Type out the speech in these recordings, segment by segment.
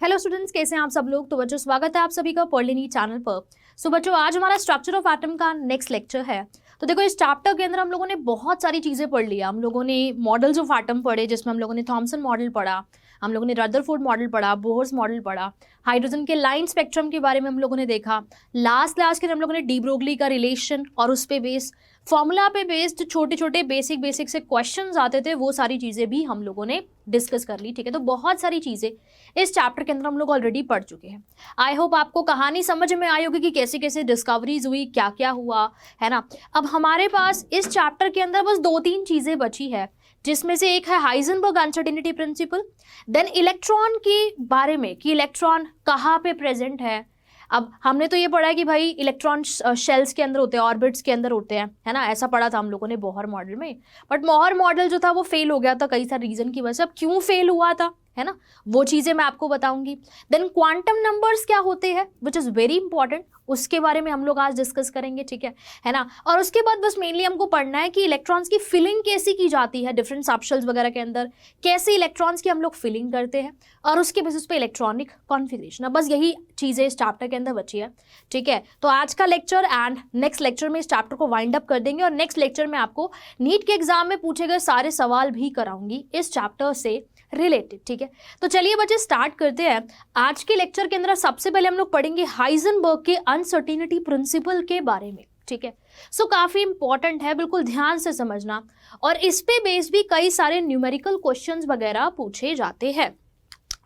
Hello students, कैसे हैं आप सब लोग। तो बच्चों स्वागत है आप सभी का पर्लिनी चैनल पर। सो बच्चों आज हमारा स्ट्रक्चर ऑफ एटम का नेक्स्ट लेक्चर है। तो देखो इस चैप्टर के अंदर हम लोगों ने बहुत सारी चीजें पढ़ लिया। हम लोगों ने मॉडल्स ऑफ एटम पढ़े, जिसमें हम लोगों ने थॉमसन मॉडल पढ़ा, हम लोगों ने रदरफोर्ड मॉडल पढ़ा, बोहर्स मॉडल पढ़ा, हाइड्रोजन के लाइन स्पेक्ट्रम के बारे में हम लोगों ने देखा। लास्ट क्लास के हम लोगों ने डी ब्रोगली का रिलेशन और उस पे बेस फॉर्मूला पे बेस्ड छोटे छोटे बेसिक से क्वेश्चंस आते थे, वो सारी चीजें भी हम लोगों ने डिस्कस कर ली। ठीक है, तो बहुत सारी चीजें इस चैप्टर के अंदर हम लोग ऑलरेडी पढ़ चुके हैं। आई होप आपको कहानी समझ में आई होगी कि कैसे कैसे डिस्कवरीज हुई, क्या क्या हुआ, है ना। अब हमारे पास इस चैप्टर के अंदर बस 2-3 चीजें बची है, जिसमें से एक है Heisenberg uncertainty principle, then electron के बारे में कि इलेक्ट्रॉन कहाँ पे प्रेजेंट है। अब हमने तो ये पढ़ा है कि भाई इलेक्ट्रॉन शेल्स के अंदर होते हैं, ऑर्बिट्स के अंदर होते हैं, है ना, ऐसा पढ़ा था हम लोगों ने बोहर मॉडल में। बट बोहर मॉडल जो था वो फेल हो गया था कई सारे रीजन की वजह से। अब क्यों फेल हुआ था, है ना, वो चीजें मैं आपको बताऊंगी। देन क्वांटम नंबर्स क्या होते हैं, विच इज वेरी इंपॉर्टेंट, उसके बारे में हम लोग आज डिस्कस करेंगे। ठीक है ना। और उसके बाद बस मेनली हमको पढ़ना है कि इलेक्ट्रॉन्स की फिलिंग कैसी की जाती है डिफरेंट सबशेल्स वगैरह के अंदर, कैसे इलेक्ट्रॉन्स की हम लोग फिलिंग करते हैं और उसके बेसिस पे इलेक्ट्रॉनिक कॉन्फ़िगरेशन। अब बस यही चीजें इस चैप्टर के अंदर बची है। ठीक है, तो आज का लेक्चर एंड नेक्स्ट लेक्चर में इस चैप्टर को वाइंड अप कर देंगे और नेक्स्ट लेक्चर में आपको नीट के एग्जाम में पूछे गए सारे सवाल भी कराऊंगी इस चैप्टर से रिलेटेड। ठीक है, तो चलिए बच्चे स्टार्ट करते हैं। आज के लेक्चर के अंदर सबसे पहले हम लोग पढ़ेंगे हाइजेनबर्ग के अनसर्टेनिटी प्रिंसिपल के बारे में। ठीक है, सो काफी इंपॉर्टेंट है, बिल्कुल ध्यान से समझना। और इस पे बेस भी कई सारे न्यूमेरिकल क्वेश्चंस वगैरह पूछे जाते हैं।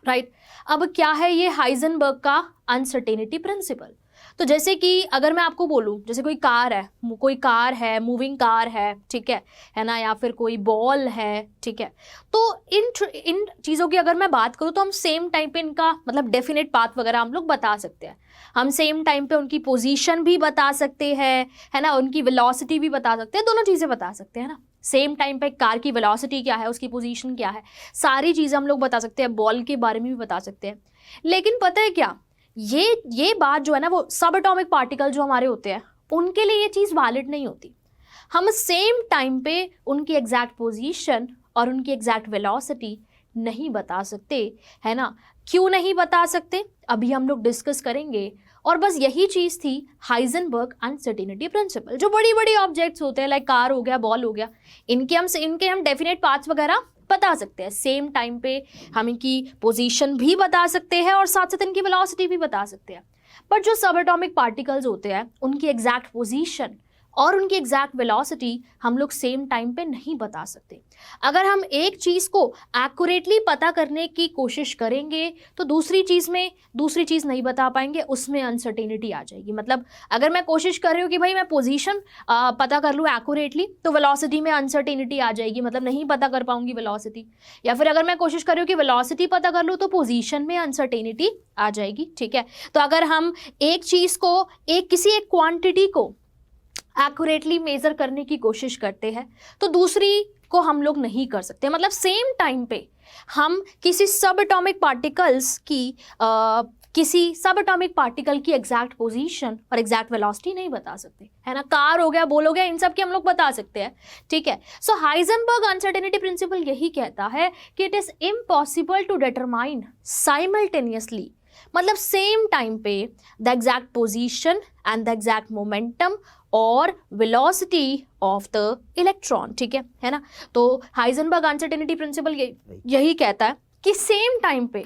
राइट, अब क्या है ये हाइजेनबर्ग का अनसर्टेनिटी प्रिंसिपल। तो जैसे कि अगर मैं आपको बोलूं, जैसे कोई कार है, मूविंग कार है, ठीक है ना, या फिर कोई बॉल है, ठीक है, तो इन चीज़ों की अगर मैं बात करूं तो हम सेम टाइम पे इनका मतलब डेफिनेट पाथ वगैरह हम लोग बता सकते हैं। हम सेम टाइम पे उनकी पोजीशन भी बता सकते हैं, है ना, उनकी वेलोसिटी भी बता सकते हैं, दोनों चीज़ें बता सकते हैं ना। सेम टाइम पे कार की वेलोसिटी क्या है, उसकी पोजीशन क्या है, सारी चीज़ें हम लोग बता सकते हैं, बॉल के बारे में भी बता सकते हैं। लेकिन पता है क्या, ये बात जो है ना, वो सब एटॉमिक पार्टिकल जो हमारे होते हैं उनके लिए ये चीज़ वैलिड नहीं होती। हम सेम टाइम पे उनकी एग्जैक्ट पोजीशन और उनकी एग्जैक्ट वेलोसिटी नहीं बता सकते, है ना। क्यों नहीं बता सकते अभी हम लोग डिस्कस करेंगे। और बस यही चीज़ थी हाइजेनबर्ग अनसर्टेनिटी प्रिंसिपल। जो बड़ी बड़ी ऑब्जेक्ट्स होते हैं, लाइक कार हो गया, बॉल हो गया, इनके हम डेफिनेट पार्ट्स वगैरह बता सकते हैं। सेम टाइम पे हम इनकी पोजीशन भी बता सकते हैं और साथ साथ इनकी वेलोसिटी भी बता सकते हैं। बट जो सब एटॉमिक पार्टिकल्स होते हैं उनकी एग्जैक्ट पोजीशन और उनकी एग्जैक्ट वेलोसिटी हम लोग सेम टाइम पे नहीं बता सकते। अगर हम एक चीज़ को एक्यूरेटली पता करने की कोशिश करेंगे तो दूसरी चीज़ नहीं बता पाएंगे, उसमें अनसर्टेनिटी आ जाएगी। मतलब अगर मैं कोशिश कर रही हूँ कि भाई मैं पोजीशन पता कर लूँ एक्यूरेटली, तो वेलोसिटी में अनसर्टेनिटी आ जाएगी, मतलब नहीं पता कर पाऊंगी वेलोसिटी। या फिर अगर मैं कोशिश कर रही हूँ कि वेलोसिटी पता कर लूँ तो पोजीशन में अनसर्टेनिटी आ जाएगी। ठीक है, तो अगर हम एक चीज़ को किसी एक क्वांटिटी को एक्यूरेटली मेजर करने की कोशिश करते हैं तो दूसरी को हम लोग नहीं कर सकते। मतलब सेम टाइम पे हम किसी सब एटॉमिक पार्टिकल की एग्जैक्ट पोजीशन और एग्जैक्ट वेलोसिटी नहीं बता सकते, है ना। कार हो गया, बॉल हो गया, इन सब की हम लोग बता सकते हैं। ठीक है, सो हाइजेनबर्ग अनसर्टेनिटी प्रिंसिपल यही कहता है कि it is impossible to determine simultaneously, मतलब सेम टाइम पे the exact position and the exact momentum और वेलोसिटी ऑफ द इलेक्ट्रॉन। ठीक है ना। तो हाइजेनबर्ग अनसर्टेनिटी प्रिंसिपल यही कहता है कि सेम टाइम पे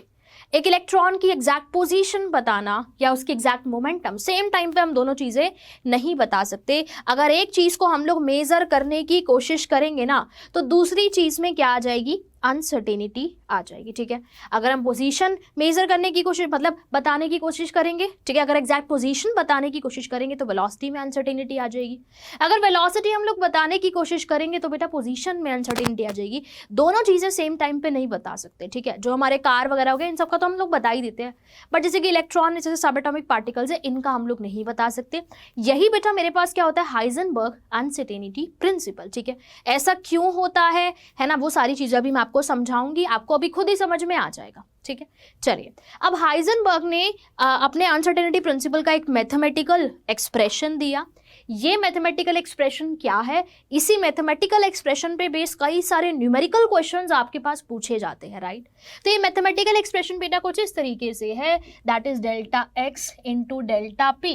एक इलेक्ट्रॉन की एग्जैक्ट पोजीशन बताना या उसकी एग्जैक्ट मोमेंटम, सेम टाइम पे हम दोनों चीज़ें नहीं बता सकते। अगर एक चीज़ को हम लोग मेज़र करने की कोशिश करेंगे ना तो दूसरी चीज़ में क्या आ जाएगी, अनसर्टेनिटी आ जाएगी। ठीक है, अगर हम पोजीशन मेजर करने की कोशिश मतलब बताने की कोशिश करेंगे, ठीक है, अगर एग्जैक्ट पोजीशन बताने की कोशिश करेंगे तो वेलोसिटी में अनसर्टेनिटी आ जाएगी। अगर वेलोसिटी हम लोग बताने की कोशिश करेंगे तो बेटा पोजीशन में अनसर्टेनिटी आ जाएगी। दोनों चीज़ें सेम टाइम पे नहीं बता सकते। ठीक है, जो हमारे कार वगैरह हो गए इन सबका तो हम लोग बता ही देते हैं, बट जैसे कि इलेक्ट्रॉन, जैसे सब एटॉमिक पार्टिकल्स है, इनका हम लोग नहीं बता सकते। यही बेटा मेरे पास क्या होता है, हाइजेनबर्ग अनसर्टेनिटी प्रिंसिपल। ठीक है, ऐसा क्यों होता है ना, वो सारी चीज़ें अभी मैं आपको समझाऊंगी, आपको अभी खुद ही समझ में आ जाएगा। ठीक है, चलिए अब हाइजेनबर्ग ने अपने अनसर्टेनिटी प्रिंसिपल का एक मैथमेटिकल एक्सप्रेशन दिया ये मैथमेटिकल एक्सप्रेशन क्या है, इसी मैथमेटिकल एक्सप्रेशन पे बेस कई सारे न्यूमेरिकल क्वेश्चंस आपके पास पूछे जाते हैं, राइट। तो ये मैथमेटिकल एक्सप्रेशन बेटा कुछ इस तरीके से है, that is delta x into delta P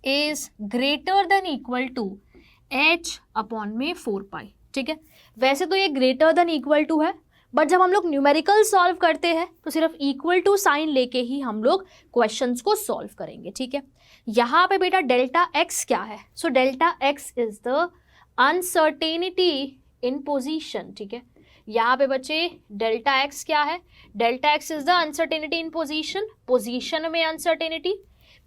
is greater than equal to h upon में 4 पाई, ठीक है। वैसे तो ये ग्रेटर देन इक्वल टू है, बट जब हम लोग न्यूमेरिकल सॉल्व करते हैं तो सिर्फ इक्वल टू साइन लेके ही हम लोग क्वेश्चंस को सॉल्व करेंगे, ठीक है। यहाँ पे बेटा डेल्टा एक्स क्या है, सो delta X is the uncertainty in position, ठीक है। यहाँ पे बच्चे डेल्टा एक्स क्या है, delta X is the uncertainty in position, position में अनसर्टेनिटी।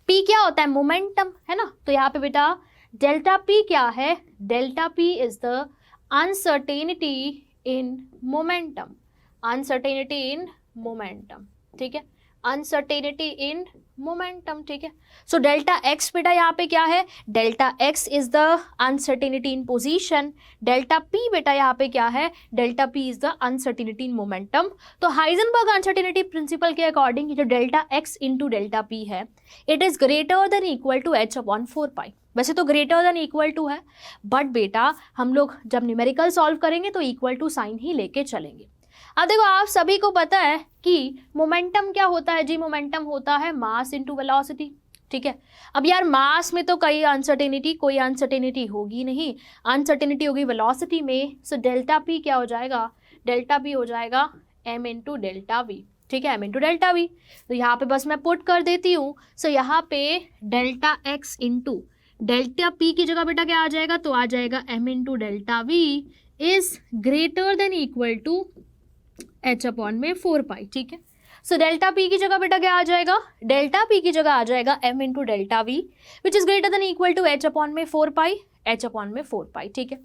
पी क्या होता है, मोमेंटम, है ना। तो यहाँ पे बेटा डेल्टा पी क्या है, delta P is the uncertainty in momentum, uncertainty in momentum, ठीक है, अनसर्टेनिटी इन मोमेंटम, ठीक है। सो डेल्टा एक्स बेटा यहाँ पे क्या है, delta X is the uncertainty in position, delta P बेटा यहाँ पे क्या है, delta P is the uncertainty in momentum. तो हाइजेनबर्ग अनसर्टेनिटी प्रिंसिपल के अकॉर्डिंग जो delta x into delta P है, it is greater than equal to h upon 4 pi. वैसे तो ग्रेटर देन इक्वल टू है, बट बेटा हम लोग जब न्यूमेरिकल सॉल्व करेंगे तो इक्वल टू साइन ही लेके चलेंगे। अब देखो आप सभी को पता है कि मोमेंटम क्या होता है जी, मोमेंटम होता है मास इनटू वेलोसिटी, ठीक है। अब यार मास में तो कोई अनसर्टेनिटी होगी नहीं, अनसर्टेनिटी होगी वेलोसिटी में। सो डेल्टा पी क्या हो जाएगा, डेल्टा पी हो जाएगा m इंटू डेल्टा वी, ठीक है, m इंटू डेल्टा वी। तो यहाँ पे बस मैं पुट कर देती हूँ। सो यहाँ पे delta x into delta P की जगह बेटा क्या आ जाएगा, तो आ जाएगा m into delta v is greater than equal to h upon में 4 पाई, ठीक है। सो डेल्टा पी की जगह बेटा क्या आ जाएगा, डेल्टा पी की जगह आ जाएगा m into delta v which is greater than equal to h upon में 4 पाई, h अपॉन में 4 पाई, ठीक है।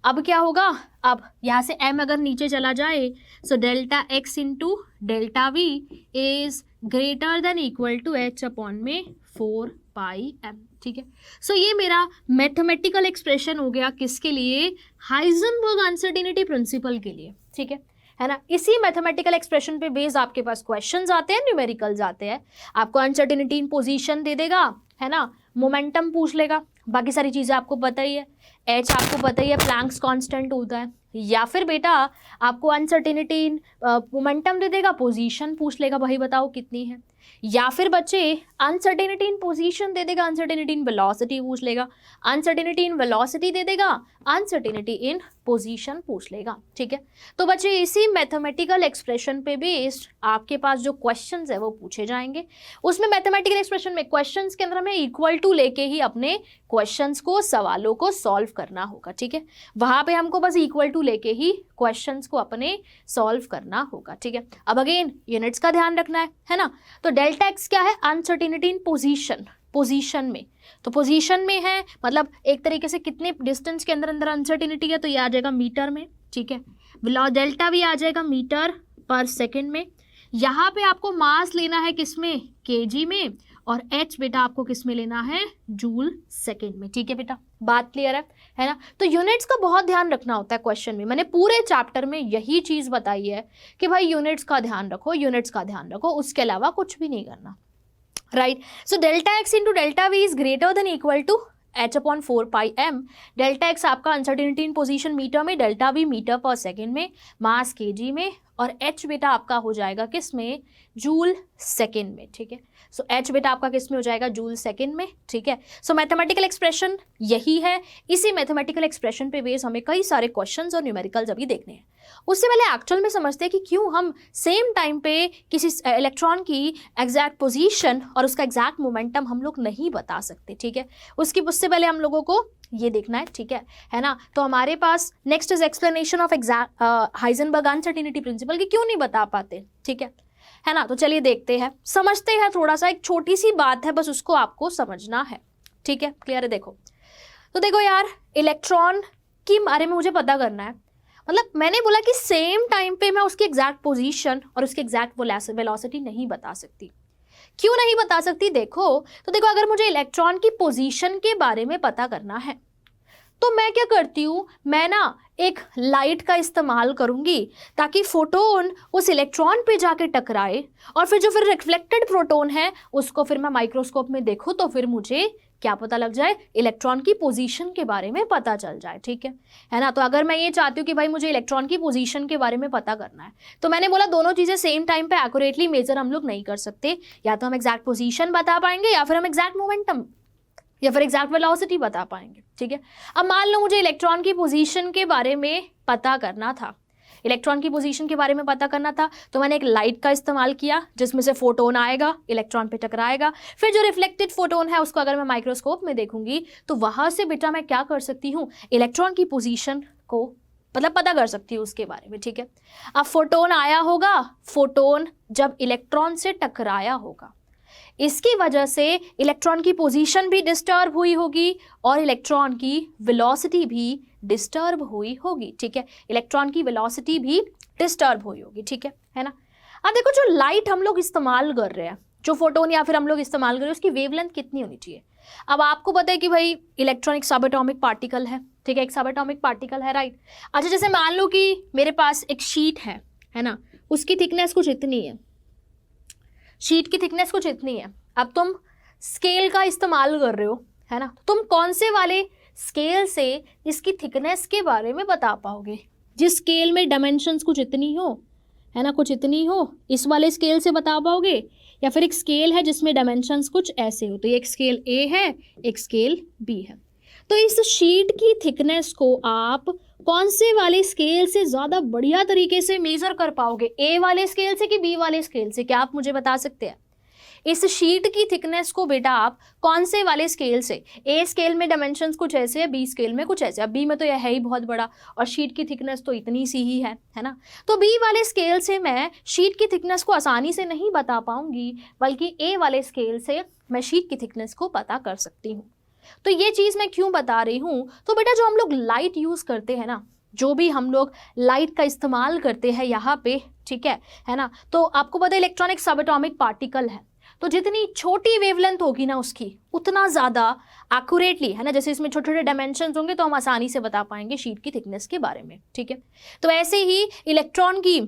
अब क्या होगा, अब यहाँ से m अगर नीचे चला जाए, so delta x into delta v is greater than equal to h upon में 4 पाई m, ठीक है। सो ये मेरा मैथमेटिकल एक्सप्रेशन हो गया किसके लिए, हाइजेनबर्ग अनसर्टेनिटी प्रिंसिपल के लिए, ठीक है ना। इसी मैथमेटिकल एक्सप्रेशन पे बेस्ड आपके पास क्वेश्चंस आते हैं, न्यूमेरिकल्स आते हैं। आपको अनसर्टेनिटी इन पोजीशन दे देगा, है ना, मोमेंटम पूछ लेगा, बाकी सारी चीज़ें आपको पता ही है, h आपको पता ही है प्लैंक्स कांस्टेंट होता है, या फिर बेटा आपको अनसर्टेनिटी इन मोमेंटम दे देगा, पोजीशन पूछ लेगा, भाई बताओ कितनी है, या फिर बच्चे अनसर्टेनिटी इन पोजीशन दे देगा, अनसर्टेनिटी इन वेलोसिटी पूछ लेगा, अनसर्टेनिटी इन वेलोसिटी दे देगा, अनसर्टेनिटी इन पोजीशन पूछ लेगा, ठीक है। तो बच्चे इसी मैथमेटिकल एक्सप्रेशन पे बेस्ड आपके पास जो क्वेश्चंस है वो पूछे जाएंगे। उसमें मैथमेटिकल एक्सप्रेशन में क्वेश्चंस के अंदर हमें इक्वल टू लेके ही अपने क्वेश्चंस को, सवालों को सॉल्व करना होगा, ठीक है। वहां पे हमको बस इक्वल टू लेके ही क्वेश्चंस को अपने सॉल्व करना होगा, ठीक है। अब अगेन यूनिट्स का ध्यान रखना है ना। तो डेल्टा एक्स क्या है, अनसर्टेनिटी इन पोजीशन, पोजीशन में, तो पोजीशन में है मतलब एक तरीके से कितने डिस्टेंस के अंदर अंदर अनसर्टेनिटी है, तो ये आ जाएगा मीटर में, ठीक है। डेल्टा भी आ जाएगा मीटर पर सेकंड में। यहाँ पे आपको मास लेना है किसमें, केजी में, और h बेटा आपको किस में लेना है, जूल सेकेंड में, ठीक है बेटा, बात क्लियर है ना। तो यूनिट्स का बहुत ध्यान रखना होता है क्वेश्चन में। मैंने पूरे चैप्टर में यही चीज़ बताई है कि भाई यूनिट्स का ध्यान रखो, यूनिट्स का ध्यान रखो, उसके अलावा कुछ भी नहीं करना, right. So delta x into delta v is greater than equal to h upon 4 pi m। Delta x आपका अनसर्टेनिटी इन पोजीशन मीटर में, डेल्टा वी मीटर पर सेकेंड में, मास केजी में, और h बेटा आपका हो जाएगा किस में, जूल सेकेंड में, ठीक है। सो h बेटा आपका किस में हो जाएगा, जूल सेकेंड में, ठीक है। सो मैथमेटिकल एक्सप्रेशन यही है। इसी मैथमेटिकल एक्सप्रेशन पे बेस हमें कई सारे क्वेश्चंस और न्यूमेरिकल्स अभी देखने हैं। उससे पहले एक्चुअल में समझते हैं कि क्यों हम सेम टाइम पे किसी इलेक्ट्रॉन की एग्जैक्ट पोजीशन और उसका एग्जैक्ट मोमेंटम हम लोग नहीं बता सकते, ठीक है। उससे पहले हम लोगों को ये देखना है, ठीक है ना। तो हमारे पास next is explanation of exact Heisenberg uncertainty principle की क्यों नहीं बता पाते, ठीक है ना। तो चलिए देखते हैं, समझते हैं थोड़ा सा, एक छोटी सी बात है, बस उसको आपको समझना है, ठीक है, क्लियर है। देखो तो देखो यार, इलेक्ट्रॉन की बारे में मुझे पता करना है, मतलब मैंने बोला कि सेम टाइम पे मैं उसकी एग्जैक्ट पोजीशन और उसकी एग्जैक्ट वेलोसिटी नहीं बता सकती। क्यों नहीं बता सकती, देखो तो देखो, अगर मुझे इलेक्ट्रॉन की पोजीशन के बारे में पता करना है तो मैं क्या करती हूँ, मैं ना एक लाइट का इस्तेमाल करूंगी ताकि फोटोन उस इलेक्ट्रॉन पे जाके टकराए, और फिर जो फिर रिफ्लेक्टेड प्रोटोन है उसको फिर मैं माइक्रोस्कोप में देखूँ तो फिर मुझे क्या पता लग जाए, इलेक्ट्रॉन की पोजीशन के बारे में पता चल जाए, ठीक है ना। तो अगर मैं ये चाहती हूँ कि भाई मुझे इलेक्ट्रॉन की पोजीशन के बारे में पता करना है, तो मैंने बोला दोनों चीजें सेम टाइम पे एक्यूरेटली मेजर हम लोग नहीं कर सकते। या तो हम एग्जैक्ट पोजीशन बता पाएंगे या फिर हम एग्जैक्ट मोमेंटम या फिर एग्जैक्ट वेलोसिटी बता पाएंगे, ठीक है। अब मान लो मुझे इलेक्ट्रॉन की पोजीशन के बारे में पता करना था, इलेक्ट्रॉन की पोजीशन के बारे में पता करना था, तो मैंने एक लाइट का इस्तेमाल किया जिसमें से फोटोन आएगा, इलेक्ट्रॉन पे टकराएगा, फिर जो रिफ्लेक्टेड फोटोन है उसको अगर मैं माइक्रोस्कोप में देखूंगी तो वहां से बेटा मैं क्या कर सकती हूँ, इलेक्ट्रॉन की पोजीशन को मतलब पता कर सकती हूँ उसके बारे में, ठीक है। अब फोटोन आया होगा, फोटोन जब इलेक्ट्रॉन से टकराया होगा, इसकी वजह से इलेक्ट्रॉन की पोजीशन भी डिस्टर्ब हुई होगी और इलेक्ट्रॉन की वेलोसिटी भी डिस्टर्ब हुई होगी, ठीक है। इलेक्ट्रॉन की वेलोसिटी भी डिस्टर्ब हुई होगी, ठीक है ना। अब देखो जो लाइट हम लोग इस्तेमाल कर रहे हैं, जो फोटोन या फिर हम लोग इस्तेमाल कर रहे हैं, उसकी वेवलेंथ कितनी होनी चाहिए। अब आपको पता है कि भाई इलेक्ट्रॉन एक सब एटॉमिक पार्टिकल है, ठीक है, एक सब एटॉमिक पार्टिकल है, राइट। अच्छा जैसे मान लो कि मेरे पास एक शीट है ना, उसकी थिकनेस कुछ इतनी है, शीट की थिकनेस कुछ इतनी है। अब तुम स्केल का इस्तेमाल कर रहे हो, है ना, तुम कौन से वाले स्केल से इसकी थिकनेस के बारे में बता पाओगे। जिस स्केल में डायमेंशंस कुछ इतनी हो, है ना, कुछ इतनी हो, इस वाले स्केल से बता पाओगे, या फिर एक स्केल है जिसमें डायमेंशंस कुछ ऐसे हो, तो एक स्केल ए है, एक स्केल बी है। तो इस शीट की थिकनेस को आप कौन से वाले स्केल से ज़्यादा बढ़िया तरीके से मेज़र कर पाओगे, ए वाले स्केल से कि बी वाले स्केल से, क्या आप मुझे बता सकते हैं। इस शीट की थिकनेस को बेटा आप कौन से वाले स्केल से, ए स्केल में डायमेंशंस कुछ ऐसे है, बी स्केल में कुछ ऐसे, अब बी में तो यह है ही बहुत बड़ा और शीट की थिकनेस तो इतनी सी ही है ना। तो बी वाले स्केल से मैं शीट की थिकनेस को आसानी से नहीं बता पाऊंगी, बल्कि ए वाले स्केल से मैं शीट की थिकनेस को पता कर सकती हूँ। तो ये चीज़ मैं क्यों बता रही हूँ, तो बेटा जो हम लोग लाइट यूज़ करते हैं ना, जो भी हम लोग लाइट का इस्तेमाल करते हैं यहाँ पे, ठीक है ना, तो आपको पता है इलेक्ट्रॉन एक सब एटॉमिक पार्टिकल है, तो जितनी छोटी वेवलेंथ होगी ना उसकी, उतना ज़्यादा एक्यूरेटली, है ना, जैसे इसमें छोटे छोटे डायमेंशंस होंगे तो हम आसानी से बता पाएंगे शीट की थिकनेस के बारे में, ठीक है। तो ऐसे ही इलेक्ट्रॉन की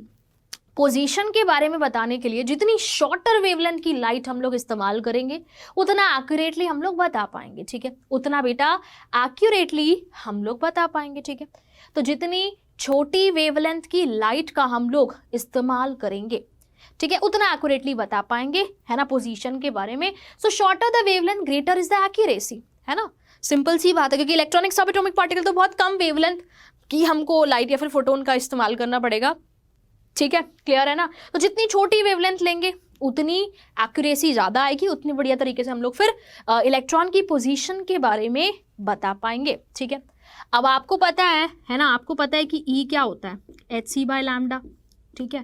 पोजीशन के बारे में बताने के लिए जितनी शॉर्टर वेवलेंथ की लाइट हम लोग इस्तेमाल करेंगे, उतना एक्यूरेटली हम लोग बता पाएंगे, ठीक है, उतना बेटा एक्यूरेटली हम लोग बता पाएंगे, ठीक है। तो जितनी छोटी वेवलेंथ की लाइट का हम लोग इस्तेमाल करेंगे, ठीक है, उतना एक्यूरेटली बता पाएंगे, है ना, पोजीशन के बारे में। So shorter the wavelength greater is the accuracy, है ना, सिंपल सी बात है, क्योंकि इलेक्ट्रॉनिक सब एटॉमिक पार्टिकल तो बहुत कम वेवलेंथ की हमको लाइट या फिर फोटोन का इस्तेमाल करना पड़ेगा, ठीक है, क्लियर है ना। तो जितनी छोटी वेवलेंथ लेंगे उतनी एक्यूरेसी ज़्यादा आएगी, उतनी बढ़िया तरीके से हम लोग फिर इलेक्ट्रॉन की पोजीशन के बारे में बता पाएंगे, ठीक है। अब आपको पता है ना, आपको पता है कि ई क्या होता है, hc/λ, ठीक है,